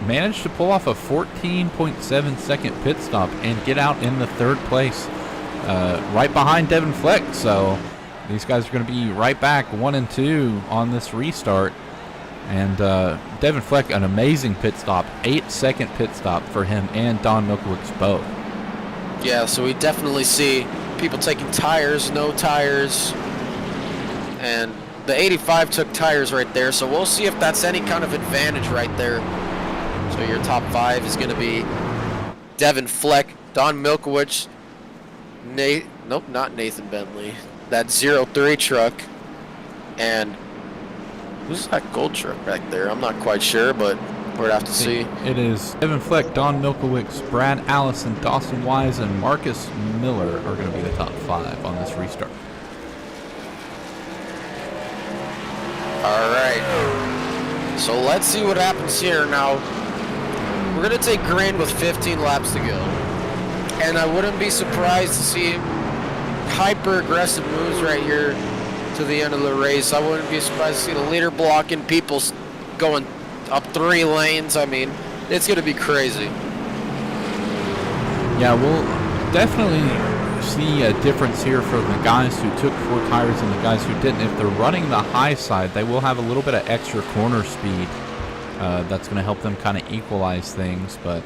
managed to pull off a 14.7 second pit stop and get out in the 3rd place right behind Devin Fleck. So these guys are going to be right back 1 and 2 on this restart. And Devin Fleck, an amazing pit stop, 8-second pit stop for him and Don Milkowicz both. Yeah, so we definitely see people taking tires, no tires, and the 85 took tires right there, so we'll see if that's any kind of advantage right there. So your top 5 is going to be Devin Fleck, Don Milkowicz, nope, not Nathan Bentley, that 03 truck, and who's that gold truck back there? I'm not quite sure, but we'll have to see. It is Devin Fleck, Don Milkowicz, Brad Allison, Dawson Wise, and Marcus Miller are going to be the top 5 on this restart. All right. So let's see what happens here now. We're going to take green with 15 laps to go. And I wouldn't be surprised to see hyper-aggressive moves right here to the end of the race. I wouldn't be surprised to see the leader blocking, people going up 3 lanes. I mean, it's going to be crazy. Yeah, we'll definitely see a difference here for the guys who took 4 tires and the guys who didn't. If they're running the high side, they will have a little bit of extra corner speed. That's going to help them kind of equalize things. But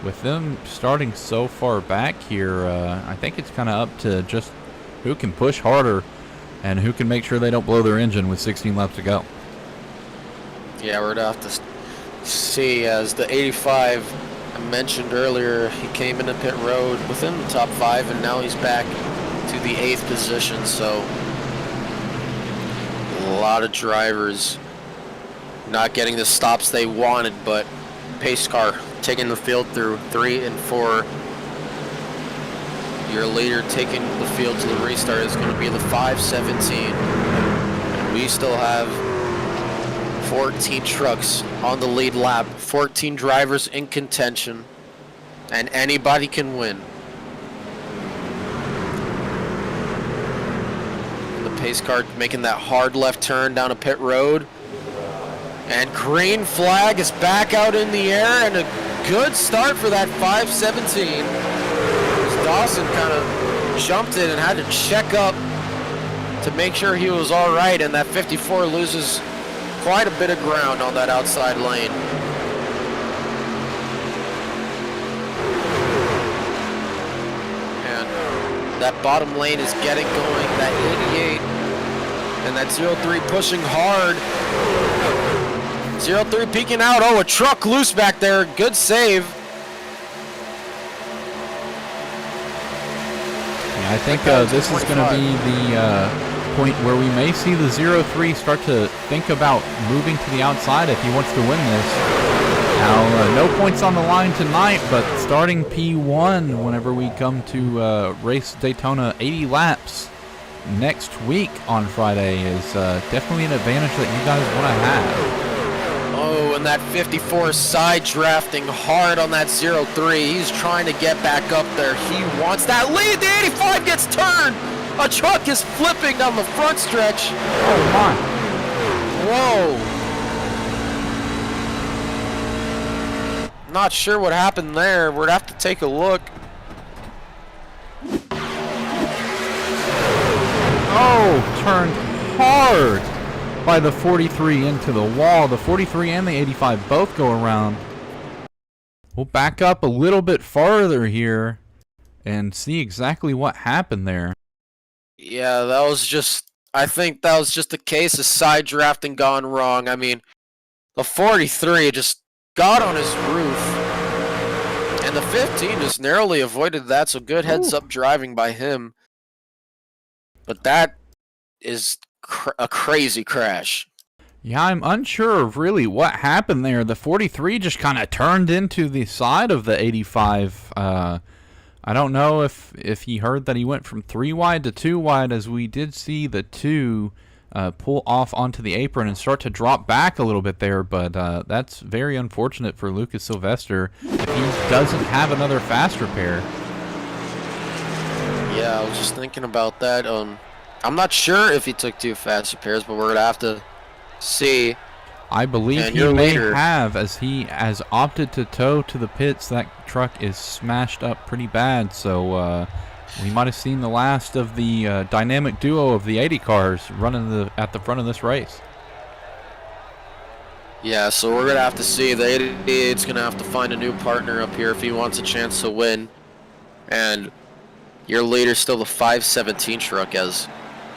with them starting so far back here, I think it's kind of up to just who can push harder and who can make sure they don't blow their engine with 16 laps to go. Yeah, we're going to have to see, as the 85 I mentioned earlier, he came into pit road within the top 5, and now he's back to the 8th position, so a lot of drivers not getting the stops they wanted, but pace car taking the field through 3 and 4. Your leader taking the field to the restart is going to be the 5:17. And we still have 14 trucks on the lead lap, 14 drivers in contention, and anybody can win. And the pace car making that hard left turn down a pit road. And green flag is back out in the air, and a good start for that 5:17. Dawson kind of jumped in and had to check up to make sure he was all right, and that 54 loses quite a bit of ground on that outside lane. And that bottom lane is getting going, that 88, and that 03 pushing hard. 03 peeking out. Oh, a truck loose back there. Good save. Yeah, I think this is going to be the point where we may see the 03 start to think about moving to the outside if he wants to win this. Now, no points on the line tonight, but starting P1 whenever we come to race Daytona 80 laps next week on Friday is definitely an advantage that you guys want to have. Oh, and that 54 side drafting hard on that 03. He's trying to get back up there. He wants that lead. The 85 gets turned. A truck is flipping down the front stretch. Oh my. Whoa. Not sure what happened there. We'd have to take a look. Oh, turned hard by the 43 into the wall. The 43 and the 85 both go around. We'll back up a little bit farther here and see exactly what happened there. Yeah, that was just, I think that was just a case of side drafting gone wrong. I mean, the 43 just got on his roof, and the 15 just narrowly avoided that, so good heads-up driving by him. But that is a crazy crash. Yeah, I'm unsure of really what happened there. The 43 just kind of turned into the side of the 85. I don't know if he heard that he went from 3 wide to 2 wide, as we did see the 2 pull off onto the apron and start to drop back a little bit there, but that's very unfortunate for Lucas Sylvester if he doesn't have another fast repair. Yeah, I was just thinking about that. I'm not sure if he took 2 fast repairs, but we're gonna have to see. I believe he may have, as he has opted to tow to the pits. That truck is smashed up pretty bad, so we might have seen the last of the dynamic duo of the 80 cars running at the front of this race. Yeah, so we're gonna have to see. The 88's gonna have to find a new partner up here if he wants a chance to win. And your leader's still the 517 truck. As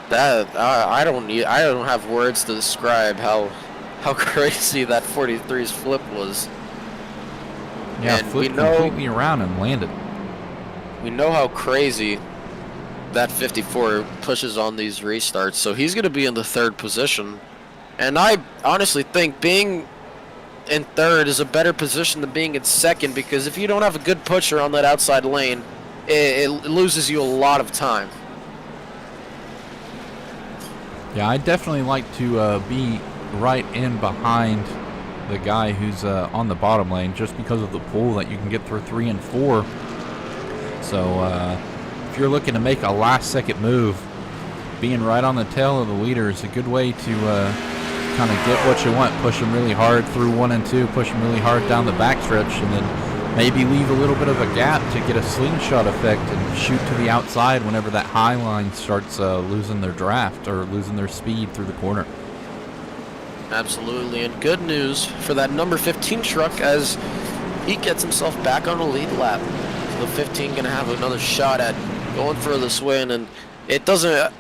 that, I don't have words to describe how crazy that 43's flip was. Yeah, and flipped completely around and landed. We know how crazy that 54 pushes on these restarts, so he's going to be in the 3rd position. And I honestly think being in 3rd is a better position than being in 2nd, because if you don't have a good pusher on that outside lane, it loses you a lot of time. Yeah, I definitely like to be right in behind the guy who's on the bottom lane, just because of the pull that you can get through 3 and 4. So if you're looking to make a last-second move, being right on the tail of the leader is a good way to kind of get what you want. Push them really hard through 1 and 2, push them really hard down the backstretch, and then maybe leave a little bit of a gap to get a slingshot effect and shoot to the outside whenever that high line starts losing their draft or losing their speed through the corner. Absolutely, and good news for that number 15 truck as he gets himself back on the lead lap. So the 15 gonna have another shot at going for this win, and it doesn't.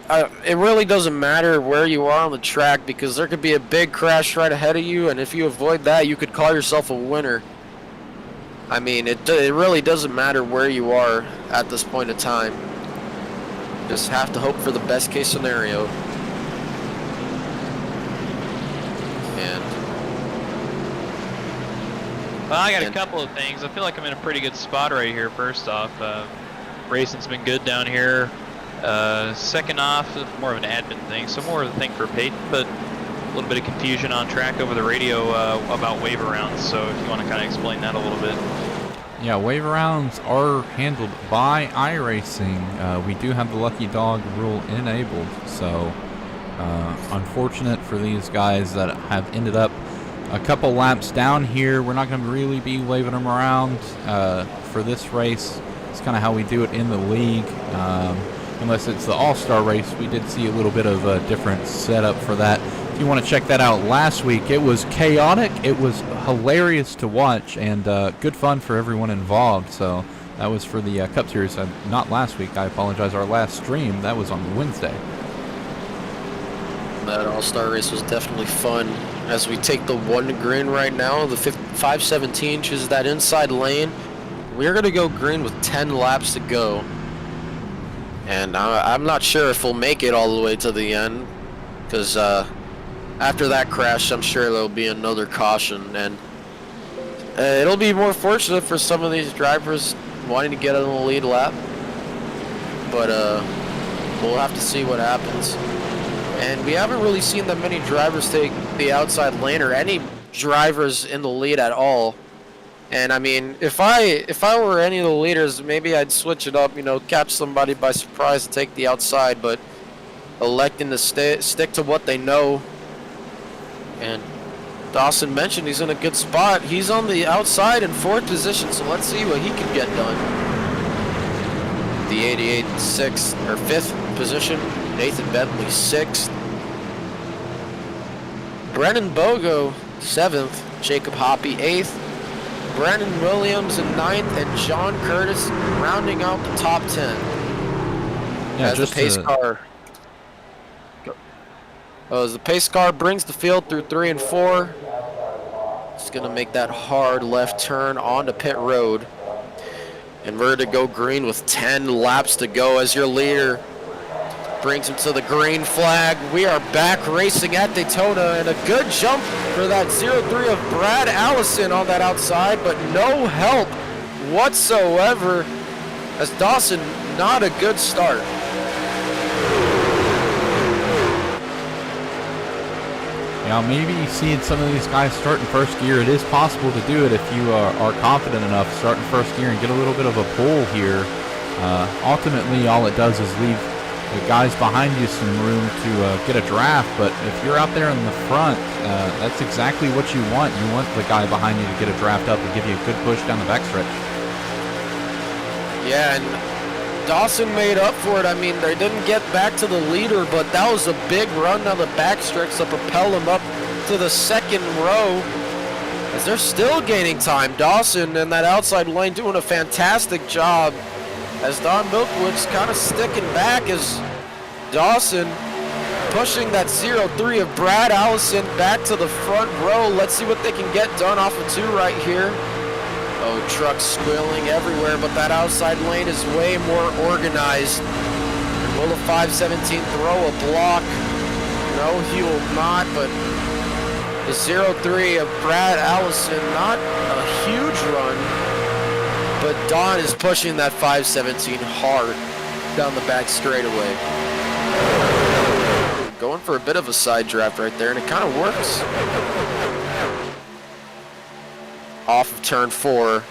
It really doesn't matter where you are on the track, because there could be a big crash right ahead of you, and if you avoid that, you could call yourself a winner. I mean, it really doesn't matter where you are at this point in time. Just have to hope for the best case scenario. And well, I got a couple of things. I feel like I'm in a pretty good spot right here. First off, racing's been good down here. Second off, more of an admin thing, so more of a thing for Peyton, but a little bit of confusion on track over the radio about wave arounds. So if you want to kind of explain that a little bit. Yeah, wave arounds are handled by iRacing. We do have the lucky dog rule enabled, so unfortunate for these guys that have ended up a couple laps down here. We're not going to really be waving them around for this race. It's kind of how we do it in the league. Unless it's the all-star race, we did see a little bit of a different setup for that. If you want to check that out last week, it was chaotic, it was hilarious to watch, and good fun for everyone involved. So that was for the Cup Series, not last week. I apologize, our last stream, that was on Wednesday. that all-star race was definitely fun. As we take the 1 to green right now, the 517 chooses that inside lane. We're going to go green with 10 laps to go. And I'm not sure if we'll make it all the way to the end, because after that crash, I'm sure there'll be another caution, and it'll be more fortunate for some of these drivers wanting to get on the lead lap. But we'll have to see what happens. And we haven't really seen that many drivers take the outside lane, or any drivers in the lead at all. And I mean, if I were any of the leaders, maybe I'd switch it up, you know, catch somebody by surprise and take the outside, but electing to stick to what they know. And Dawson mentioned he's in a good spot. He's on the outside in 4th position, so let's see what he can get done. The 88 6th or 5th position, Nathan Bentley 6th. Brennan Bogo 7th, Jacob Hoppy 8th, Brandon Williams in 9th, and John Curtis rounding out the top 10. Yeah, as the pace car. As the pace car brings the field through 3 and 4, it's gonna make that hard left turn onto pit road. And we're to go green with 10 laps to go as your leader brings him to the green flag. We are back racing at Daytona, and a good jump for that 0-3 of Brad Allison on that outside, but no help whatsoever as Dawson, not a good start. Yeah, maybe seeing some of these guys start in first gear, it is possible to do it if you are confident enough, start in first gear and get a little bit of a pull here. Ultimately, all it does is leave the guys behind you some room to get a draft, but if you're out there in the front, that's exactly what you want. You want the guy behind you to get a draft up and give you a good push down the backstretch. Yeah, and Dawson made up for it. I mean, they didn't get back to the leader, but that was a big run down the backstretch to propel him up to the 2nd row as they're still gaining time. Dawson in that outside lane doing a fantastic job as Don Milkwood's kind of sticking back as Dawson pushing that 0-3 of Brad Allison back to the front row. Let's see what they can get done off of 2 right here. Oh, trucks squealing everywhere, but that outside lane is way more organized. Will the 517 throw a block? No, he will not, but the 0-3 of Brad Allison, not a huge run, but Don is pushing that 517 hard down the back straightaway. Going for a bit of a side draft right there, and it kind of works. Off of turn 4.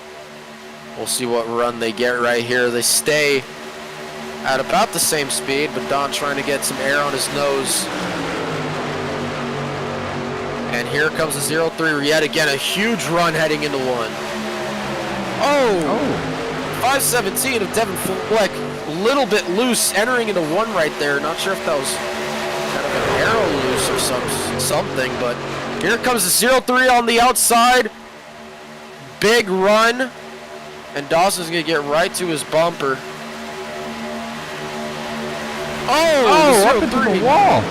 We'll see what run they get right here. They stay at about the same speed, but Don trying to get some air on his nose. And here comes the 0-3 yet again, a huge run heading into 1. Oh! 517 of Devin Fleck, a little bit loose entering into 1 right there. Not sure if that was kind of an arrow loose or something, but here comes the 0-3 on the outside. Big run, and Dawson's gonna get right to his bumper. Oh, up into the wall.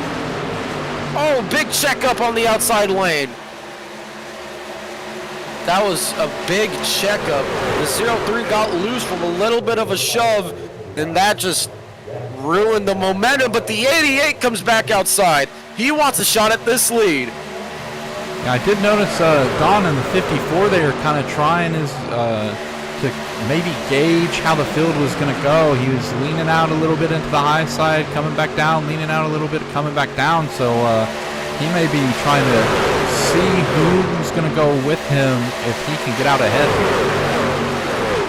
Oh, big checkup on the outside lane. That was a big checkup. The 0-3 got loose from a little bit of a shove, and that just ruined the momentum, but the 88 comes back outside. He wants a shot at this lead. Yeah, I did notice Don in the 54 there kind of trying to maybe gauge how the field was going to go. He was leaning out a little bit into the high side, coming back down, leaning out a little bit, coming back down. So he may be trying to see who's going to go with him if he can get out ahead.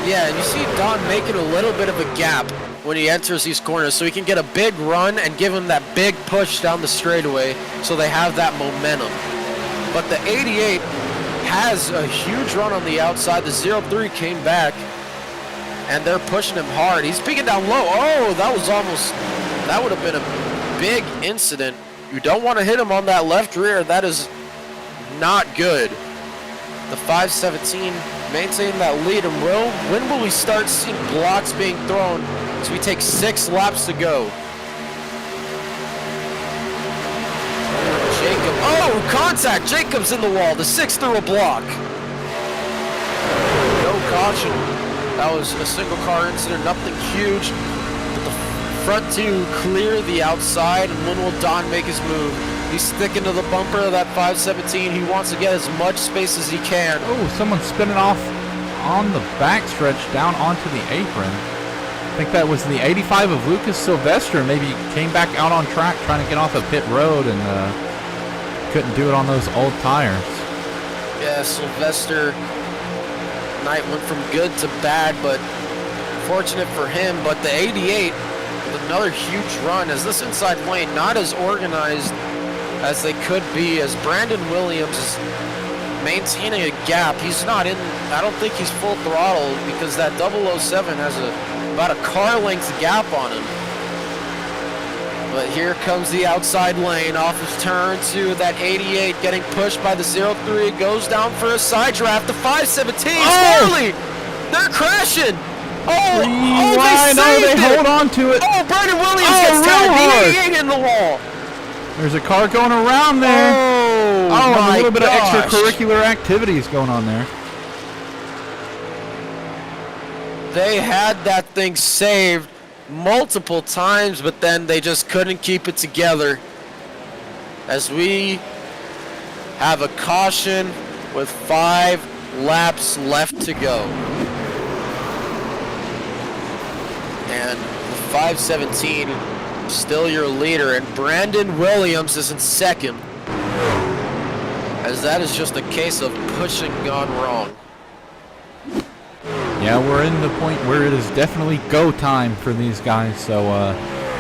Yeah, and you see Don making a little bit of a gap when he enters these corners so he can get a big run and give him that big push down the straightaway so they have that momentum. But the 88 has a huge run on the outside. The 0-3 came back, and they're pushing him hard. He's peeking down low. Oh, that would have been a big incident. You don't want to hit him on that left rear. That is not good. The 517 maintaining that lead, and when will we start seeing blocks being thrown? So we take 6 laps to go. Jacob, oh, contact! Jacob's in the wall. The 6 threw a block. No caution. That was a single car incident, nothing huge. But the front 2 clear the outside, and when will Don make his move? He's sticking to the bumper of that 517. He wants to get as much space as he can. Oh, someone's spinning off on the backstretch down onto the apron. I think that was the 85 of Lucas Silvestre. Maybe came back out on track trying to get off a pit road and couldn't do it on those old tires. Yeah, Sylvester Knight went from good to bad, but fortunate for him. But the 88 with another huge run, as this inside lane not as organized as they could be, as Brandon Williams is maintaining a gap. He's not in, I don't think he's full throttle, because that 007 has about a car length gap on him. But here comes the outside lane off his turn two. That 88 getting pushed by the 03. Goes down for a side draft. The 517. Farley! They're crashing! Oh, they hold on to it. Oh, Brandon Williams gets tagged. The 88 in the wall. There's a car going around there. Oh, a little bit gosh. of extracurricular activities going on there. They had that thing saved multiple times, but then they just couldn't keep it together. As we have a caution with 5 laps left to go. And the 517 still your leader, and Brandon Williams is in second. As that is just a case of pushing gone wrong. Yeah, we're in the point where it is definitely go time for these guys. So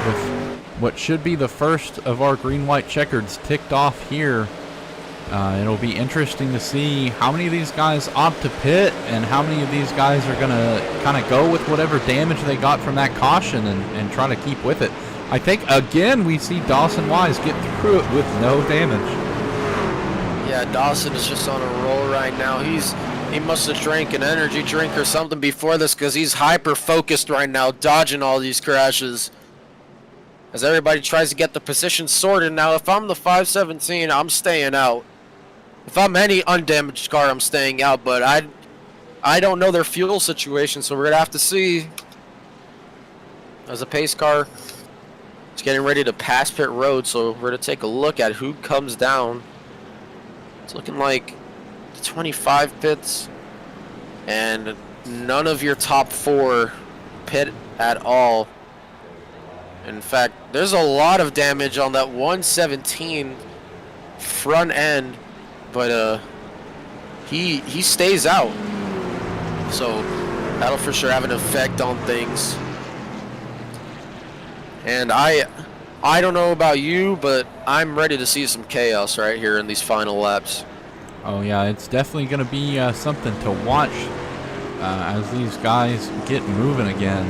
with what should be the first of our green-white checkers ticked off here, it'll be interesting to see how many of these guys opt to pit and how many of these guys are going to kind of go with whatever damage they got from that caution and try to keep with it. I think, again, we see Dawson Wise get through it with no damage. Yeah, Dawson is just on a roll right now. He must have drank an energy drink or something before this, because he's hyper-focused right now, dodging all these crashes. As everybody tries to get the position sorted. Now, if I'm the 517, I'm staying out. If I'm any undamaged car, I'm staying out, but I don't know their fuel situation, so we're going to have to see. As a pace car, it's getting ready to pass pit road, so we're going to take a look at who comes down. It's looking like the 25 pits, and none of your top 4 pit at all. In fact, there's a lot of damage on that 117 front end, but he stays out. So that'll for sure have an effect on things. And I don't know about you, but I'm ready to see some chaos right here in these final laps. Oh yeah, it's definitely going to be something to watch as these guys get moving again,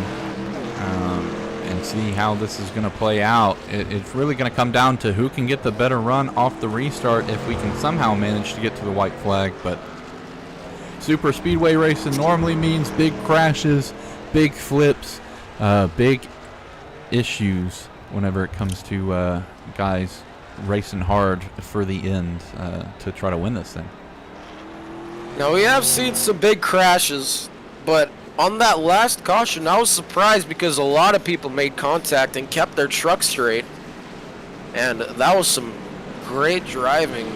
and see how this is going to play out. It's really going to come down to who can get the better run off the restart if we can somehow manage to get to the white flag. But super speedway racing normally means big crashes, big flips, big issues whenever it comes to guys racing hard for the end to try to win this thing. Now, we have seen some big crashes, but on that last caution, I was surprised because a lot of people made contact and kept their truck straight, and that was some great driving,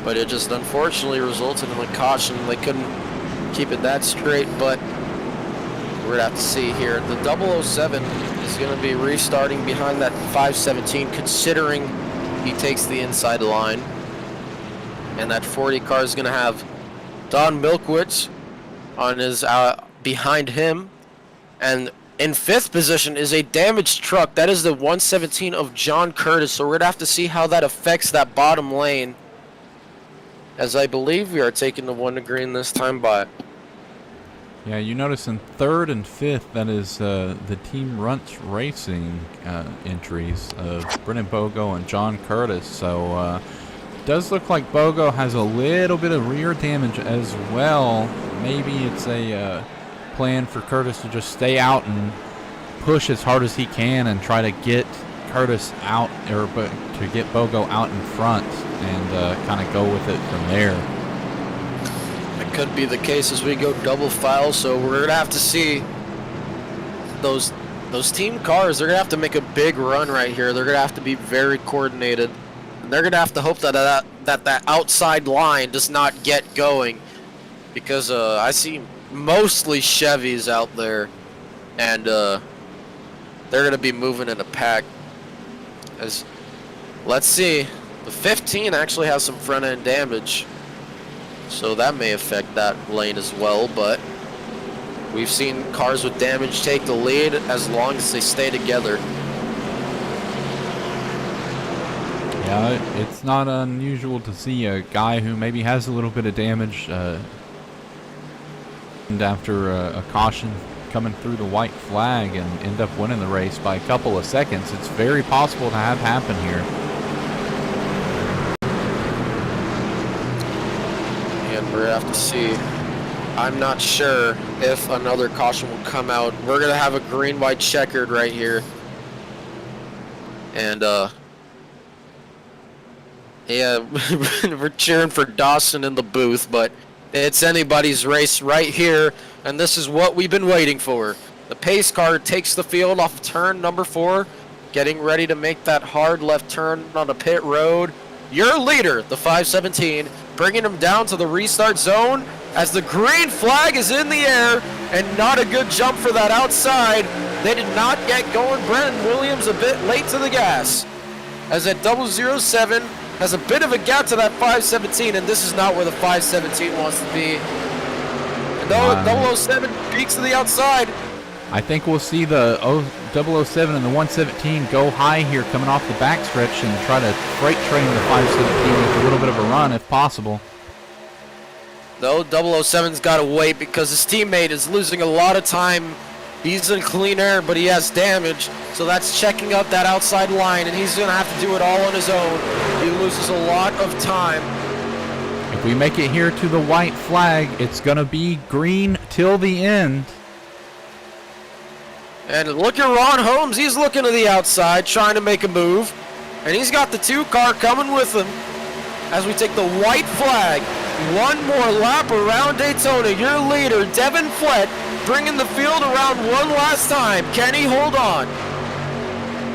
but it just unfortunately resulted in a caution. They couldn't keep it that straight, but we're gonna have to see here. The 007 is gonna be restarting behind that 517, considering he takes the inside line, and that 40 car is gonna have Don Milkwitz on his behind him, and in 5th position is a damaged truck. That is the 117 of John Curtis, so we're gonna have to see how that affects that bottom lane, as I believe we are taking the 1 to green this time by. Yeah, you notice in 3rd and 5th, that is the Team Runts Racing entries of Brennan Bogo and John Curtis. So it does look like Bogo has a little bit of rear damage as well. Maybe it's a plan for Curtis to just stay out and push as hard as he can and try to get Curtis out, or to get Bogo out in front and kind of go with it from there. It could be the case as we go double file, so we're gonna have to see those team cars. They're gonna have to make a big run right here. They're gonna have to be very coordinated, and they're gonna have to hope that outside line does not get going, because I see mostly Chevys out there, and they're gonna be moving in a pack. As let's see, the 15 actually has some front end damage. so that may affect that lane as well, but we've seen cars with damage take the lead as long as they stay together. Yeah, it's not unusual to see a guy who maybe has a little bit of damage and after a caution coming through the white flag and end up winning the race by a couple of seconds. It's very possible to have happen here. And we're going to have to see. I'm not sure if another caution will come out. We're going to have a green-white checkered right here. And, yeah, we're cheering for Dawson in the booth, but it's anybody's race right here, and this is what we've been waiting for. The pace car takes the field off turn number 4, getting ready to make that hard left turn on the pit road. Your leader, the 517, bringing him down to the restart zone as the green flag is in the air, and not a good jump for that outside. They did not get going. Brennan Williams a bit late to the gas, as that 007 has a bit of a gap to that 517, and this is not where the 517 wants to be. And 007 peeks to the outside. I think we'll see the 007 and the 117 go high here coming off the backstretch and try to freight train the 517 with a little bit of a run if possible. No, 007's got to wait because his teammate is losing a lot of time. He's in clean air, but he has damage, so that's checking out that outside line, and he's going to have to do it all on his own. He loses a lot of time. If we make it here to the white flag, it's going to be green till the end. And look at Ron Holmes. He's looking to the outside, trying to make a move, and he's got the 2 car coming with him as we take the white flag. One more lap around Daytona. Your leader, Devin Flett, bringing the field around one last time. Can he hold on?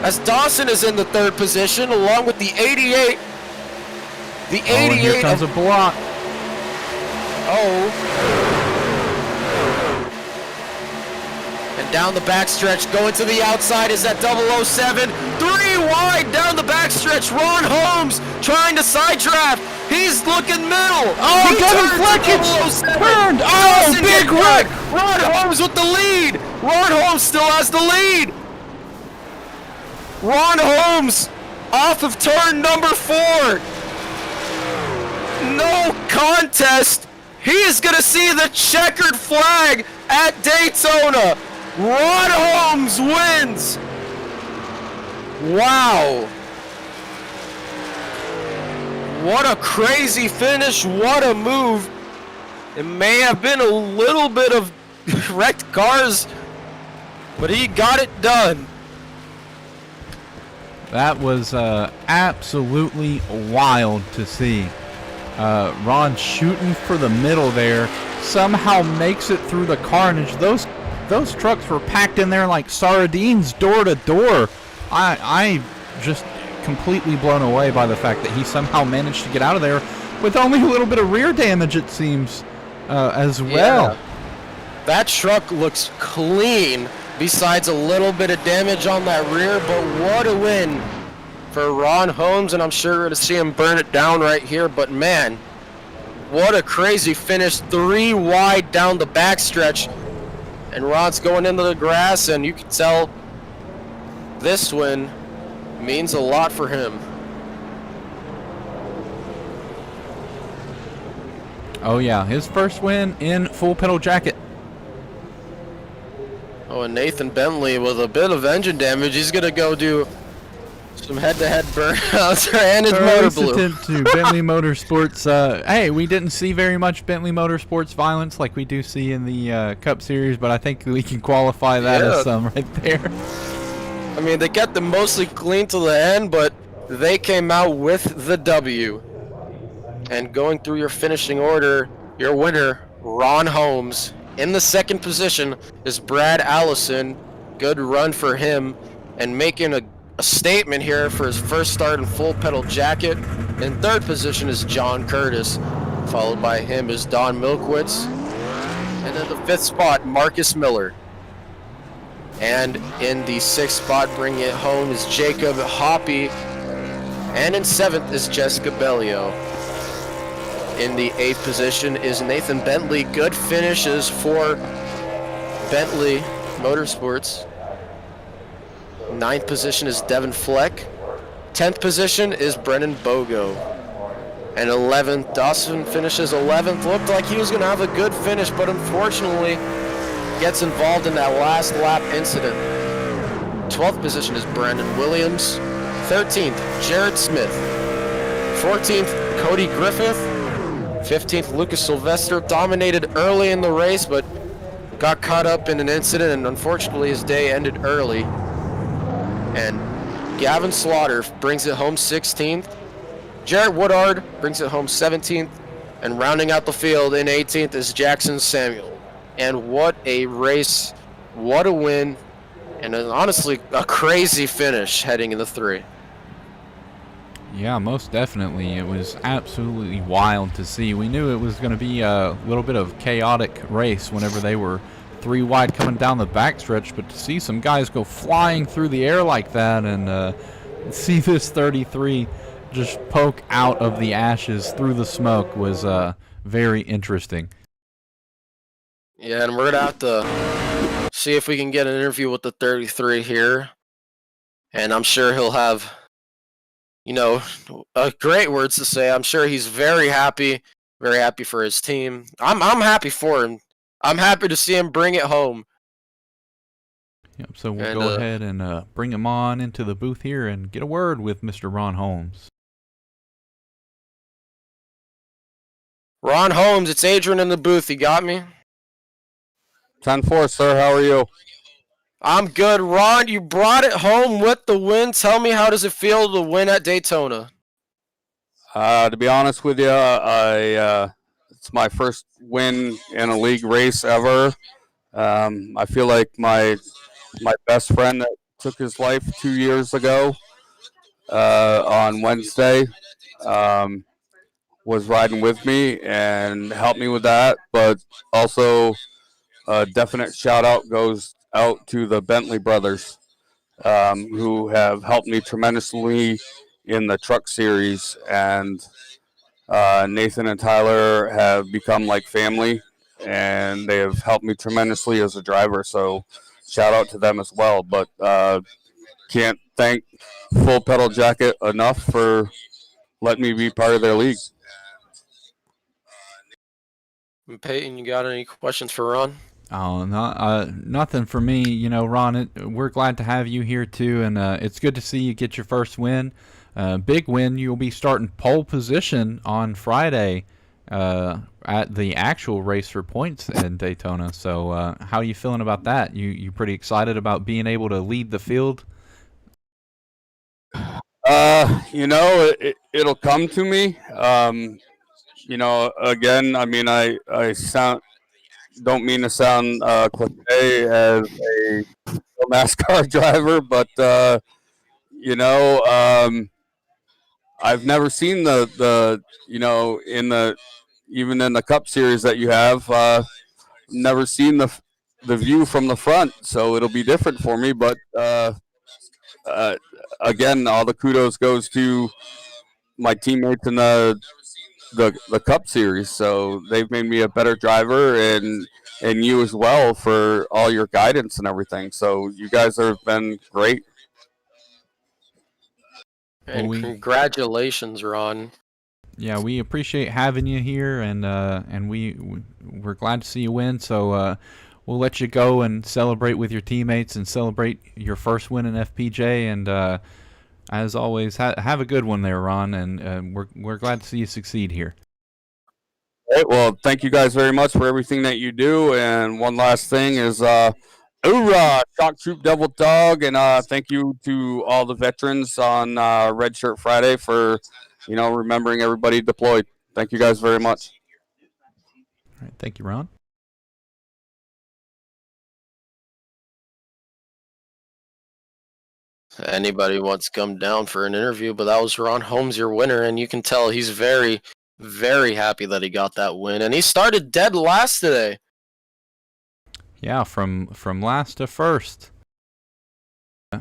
As Dawson is in the 3rd position, along with the 88. The 88 and here comes a block. Oh. And down the backstretch, going to the outside is that 007. 3 wide down the backstretch. Ron Holmes trying to side draft. He's looking middle. Oh, He Devin turns Fleck to gets 007. turned. Oh, Dawson big gets wreck. back. Ron Holmes with the lead. Ron Holmes still has the lead. Ron Holmes off of turn number 4. No contest. He is going to see the checkered flag at Daytona. Ron Holmes wins. Wow. What a crazy finish. What a move. It may have been a little bit of wrecked cars, but he got it done. That was absolutely wild to see. Ron shooting for the middle there, somehow makes it through the carnage. Those trucks were packed in there like sardines door to door. I just completely blown away by the fact that he somehow managed to get out of there with only a little bit of rear damage, it seems, as well. Yeah. That truck looks clean, besides a little bit of damage on that rear, but what a win for Ron Holmes, and I'm sure we're going to see him burn it down right here, but man, what a crazy finish. 3 wide down the backstretch, and Ron's going into the grass, and you can tell this win means a lot for him. Oh yeah, his first win in full pedal jacket. Oh, and Nathan Bentley with a bit of engine damage. He's going to go do some head-to-head burnouts and his motor blew. To Bentley Motorsports. Hey, we didn't see very much Bentley Motorsports violence like we do see in the Cup Series, but I think we can qualify that as some right there. I mean, they kept them mostly clean to the end, but they came out with the W. And going through your finishing order, your winner, Ron Holmes. In the 2nd position is Brad Allison. Good run for him. And making a statement here for his first start in full pedal jacket. In 3rd position is John Curtis. Followed by him is Don Milkwitz. And in the 5th spot, Marcus Miller. And in the 6th spot, bringing it home, is Jacob Hoppy. And in 7th is Jessica Bellio. In the 8th position is Nathan Bentley. Good finishes for Bentley Motorsports. 9th position is Devin Fleck. 10th position is Brennan Bogo. And 11th, Dawson finishes 11th. Looked like he was going to have a good finish, but unfortunately gets involved in that last lap incident. 12th position is Brandon Williams. 13th, Jared Smith. 14th, Cody Griffith. 15th, Lucas Sylvester. Dominated early in the race, but got caught up in an incident, and unfortunately his day ended early. And Gavin Slaughter brings it home 16th. Jarrett Woodard brings it home 17th. And rounding out the field in 18th is Jackson Samuel. And what a race, what a win, and honestly a crazy finish heading into 3. Yeah, most definitely. It was absolutely wild to see. We knew it was going to be a little bit of chaotic race whenever they were 3 wide coming down the backstretch, but to see some guys go flying through the air like that and see this 33 just poke out of the ashes through the smoke was very interesting. Yeah, and we're going to have to see if we can get an interview with the 33 here. And I'm sure he'll have, great words to say. I'm sure he's very happy for his team. I'm happy for him. I'm happy to see him bring it home. Yep, so we'll go ahead and bring him on into the booth here and get a word with Mr. Ron Holmes. Ron Holmes, it's Adrian in the booth. You got me? 10-4, sir. How are you? I'm good. Ron, you brought it home with the win. Tell me, how does it feel to win at Daytona? To be honest with you, it's my first win in a league race ever. I feel like my best friend that took his life 2 years ago on Wednesday was riding with me and helped me with that. But also, a definite shout out goes out to the Bentley brothers, who have helped me tremendously in the truck series, and Nathan and Tyler have become like family, and they have helped me tremendously as a driver. So shout out to them as well. But can't thank Full Pedal Jacket enough for letting me be part of their league. Peyton, you got any questions for Ron? Oh, nothing for me. Ron, we're glad to have you here too, and it's good to see you get your first win. Big win. You'll be starting pole position on Friday at the actual race for points in Daytona. So how are you feeling about that? You pretty excited about being able to lead the field? It'll come to me. Again, I mean, I don't mean to sound cliche as a NASCAR driver, but I've never seen the even in the Cup Series that you have, never seen the view from the front, so it'll be different for me. But again, all the kudos goes to my teammates in the Cup Series, so they've made me a better driver, and you as well for all your guidance and everything. So you guys have been great. And congratulations, Ron. Yeah, we appreciate having you here, and we're glad to see you win. So we'll let you go and celebrate with your teammates and celebrate your first win in FPJ. And as always, have a good one there, Ron. And we're glad to see you succeed here. All right, well, thank you guys very much for everything that you do. And one last thing is, hoorah, Shock Troop Devil Dog, and thank you to all the veterans on Red Shirt Friday for, remembering everybody deployed. Thank you guys very much. All right, thank you, Ron. Anybody wants to come down for an interview, but that was Ron Holmes, your winner, and you can tell he's very, very happy that he got that win, and he started dead last today. Yeah, from last to first.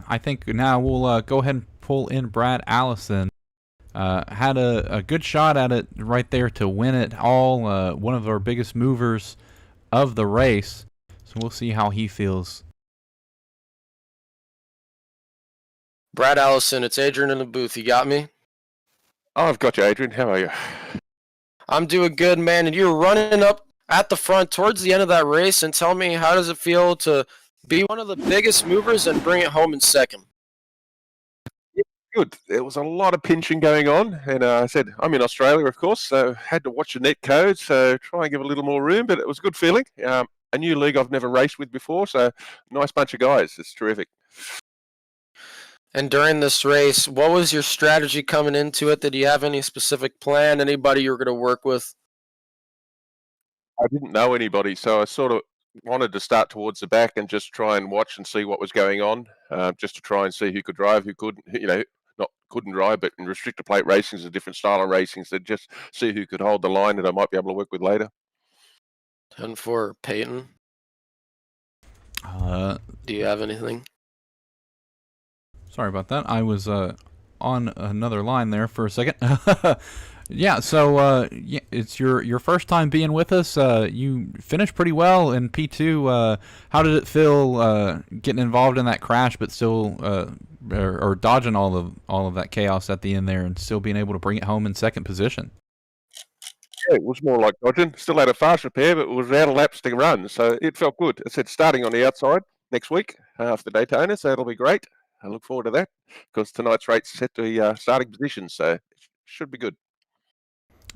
I think now we'll go ahead and pull in Brad Allison Had a good shot at it right there to win it all. One of our biggest movers of the race. So we'll see how he feels. Brad Allison, it's Adrian in the booth. You got me? Oh, I've got you, Adrian. How are you? I'm doing good, man. And you're running up at the front towards the end of that race. And tell me, how does it feel to be one of the biggest movers and bring it home in second? Good. There was a lot of pinching going on, and I said I'm in Australia, of course, so had to watch the net code, so try and give a little more room. But it was a good feeling. A new league I've never raced with before, so nice bunch of guys. It's terrific. And during this race, what was your strategy coming into it? Did you have any specific plan? Anybody you were going to work with? I didn't know anybody, so I sort of wanted to start towards the back and just try and watch and see what was going on, just to try and see who could drive, who couldn't. Not couldn't drive, but in restrictor plate racing is a different style of racing, so just see who could hold the line that I might be able to work with later. 10-4, Peyton. Do you have anything? Sorry about that. I was on another line there for a second. Yeah, so it's your first time being with us. You finished pretty well in P2. How did it feel getting involved in that crash, but still or dodging all of that chaos at the end there, and still being able to bring it home in second position? Yeah, it was more like dodging. Still had a fast repair, but it was out of laps to run, so it felt good. I said starting on the outside next week after Daytona, so that'll be great. I look forward to that because tonight's race is set to be starting position, so it should be good.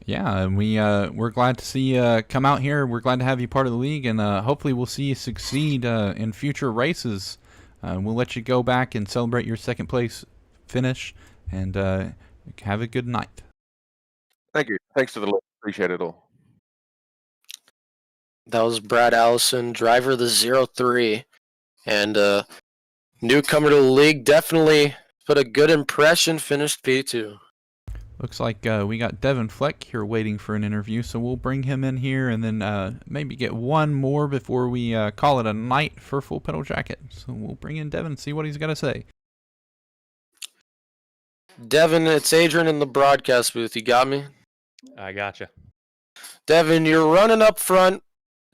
Yeah, and we're glad to see you come out here. We're glad to have you part of the league, and hopefully we'll see you succeed in future races. We'll let you go back and celebrate your second place finish, and have a good night. Thank you. Thanks to the Lord. Appreciate it all. That was Brad Allison, driver of the 03, and newcomer to the league. Definitely put a good impression, finished P2. Looks like we got Devin Fleck here waiting for an interview, so we'll bring him in here and then maybe get one more before we call it a night for Full Pedal Jacket. So we'll bring in Devin and see what he's got to say. Devin, it's Adrian in the broadcast booth. You got me? I gotcha. Devin, you're running up front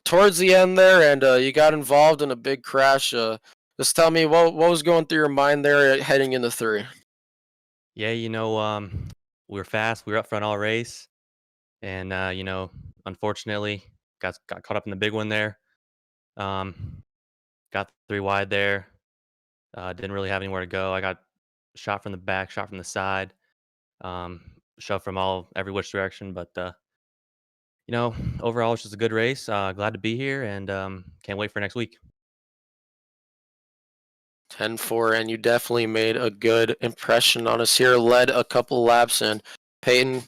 towards the end there, and you got involved in a big crash. Just tell me what was going through your mind there heading into 3? Yeah, we were fast. We were up front all race, and unfortunately, got caught up in the big one there. Got 3 wide there. Didn't really have anywhere to go. I got shot from the back, shot from the side, shoved from every which direction. But overall, it's just a good race. Glad to be here, and can't wait for next week. 10-4, and you definitely made a good impression on us here. Led a couple laps, and Peyton.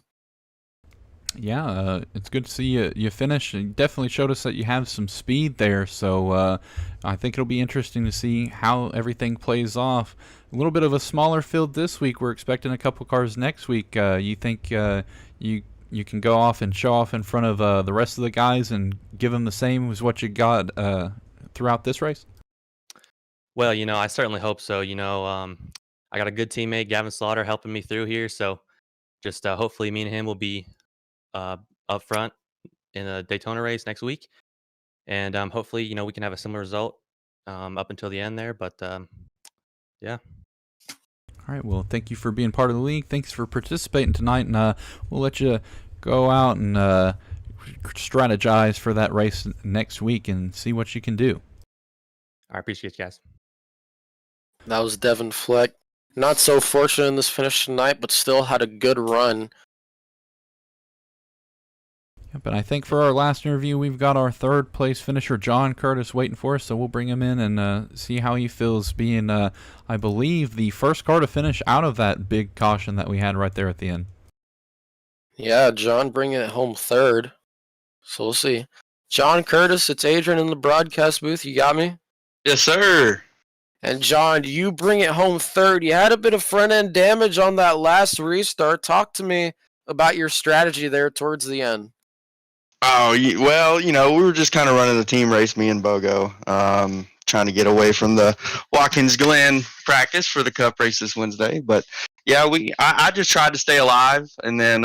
Yeah, it's good to see you finish. You definitely showed us that you have some speed there, so I think it'll be interesting to see how everything plays off. A little bit of a smaller field this week. We're expecting a couple cars next week. You think you can go off and show off in front of the rest of the guys and give them the same as what you got throughout this race? Well, I certainly hope so. I got a good teammate, Gavin Slaughter, helping me through here. So just hopefully me and him will be up front in a Daytona race next week. And hopefully, we can have a similar result up until the end there. But yeah. All right. Well, thank you for being part of the league. Thanks for participating tonight. And we'll let you go out and strategize for that race next week and see what you can do. I appreciate you guys. That was Devin Fleck. Not so fortunate in this finish tonight, but still had a good run. But I think for our last interview, we've got our third place finisher, John Curtis, waiting for us. So we'll bring him in and see how he feels being, I believe, the first car to finish out of that big caution that we had right there at the end. Yeah, John bringing it home third. So we'll see. John Curtis, it's Adrian in the broadcast booth. You got me? Yes, sir. And John, you bring it home third. You had a bit of front-end damage on that last restart. Talk to me about your strategy there towards the end. Oh, well, we were just kind of running the team race, me and Bogo. trying to get away from the Watkins Glen practice for the Cup race this Wednesday. But yeah, I just tried to stay alive, and then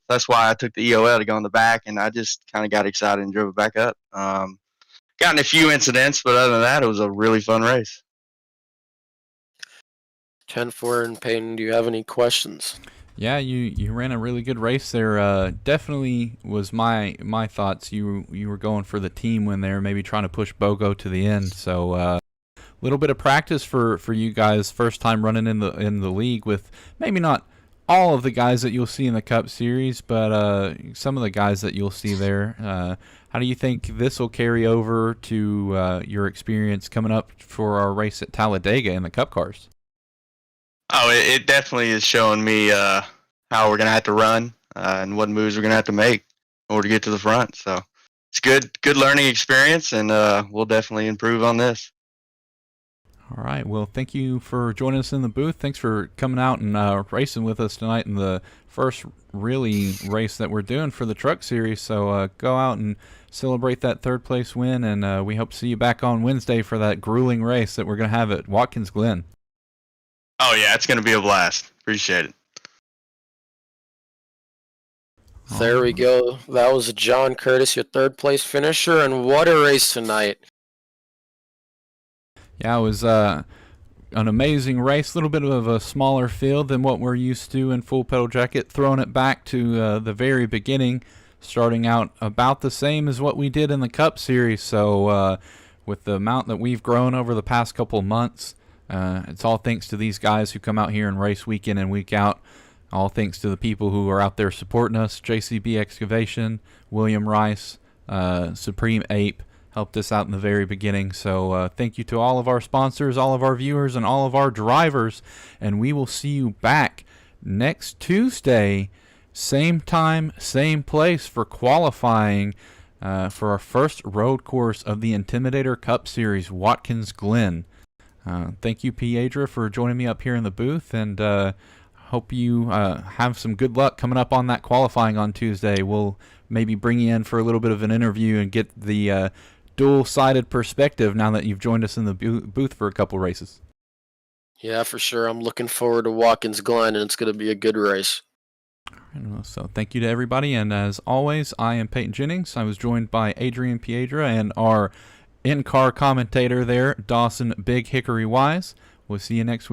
that's why I took the EOL to go in the back, and I just kind of got excited and drove it back up. Gotten a few incidents, but other than that, it was a really fun race. 10-4, and Peyton, do you have any questions? Yeah, you ran a really good race there. Definitely was my thoughts. You were going for the team win there, maybe trying to push Bogo to the end. So a little bit of practice for you guys, first time running in the league with maybe not all of the guys that you'll see in the Cup Series, but some of the guys that you'll see there. How do you think this will carry over to your experience coming up for our race at Talladega in the Cup cars? Oh, it definitely is showing me how we're gonna have to run and what moves we're gonna have to make in order to get to the front. So it's good learning experience, and we'll definitely improve on this. All right. Well, thank you for joining us in the booth. Thanks for coming out and racing with us tonight in the first really race that we're doing for the Truck Series. So go out and celebrate that third place win, and we hope to see you back on Wednesday for that grueling race that we're going to have at Watkins Glen. Oh yeah, it's gonna be a blast. Appreciate it. There we go. That was John Curtis, your third place finisher, and what a race tonight. Yeah, it was an amazing race. A little bit of a smaller field than what we're used to in Full Pedal Jacket. Throwing it back to the very beginning, starting out about the same as what we did in the Cup Series. So with the amount that we've grown over the past couple of months, it's all thanks to these guys who come out here and race week in and week out. All thanks to the people who are out there supporting us. JCB Excavation, William Rice, Supreme Ape helped us out in the very beginning. So thank you to all of our sponsors, all of our viewers, and all of our drivers. And we will see you back next Tuesday, same time, same place for qualifying for our first road course of the Intimidator Cup Series, Watkins Glen. Thank you, Piedra, for joining me up here in the booth, and hope you have some good luck coming up on that qualifying on Tuesday. We'll maybe bring you in for a little bit of an interview and get the dual-sided perspective now that you've joined us in the booth for a couple races. Yeah, for sure. I'm looking forward to Watkins Glen, and it's going to be a good race. So thank you to everybody, and as always, I am Peyton Jennings. I was joined by Adrian Piedra and our in-car commentator there, Dawson Big Hickory Wise. We'll see you next week.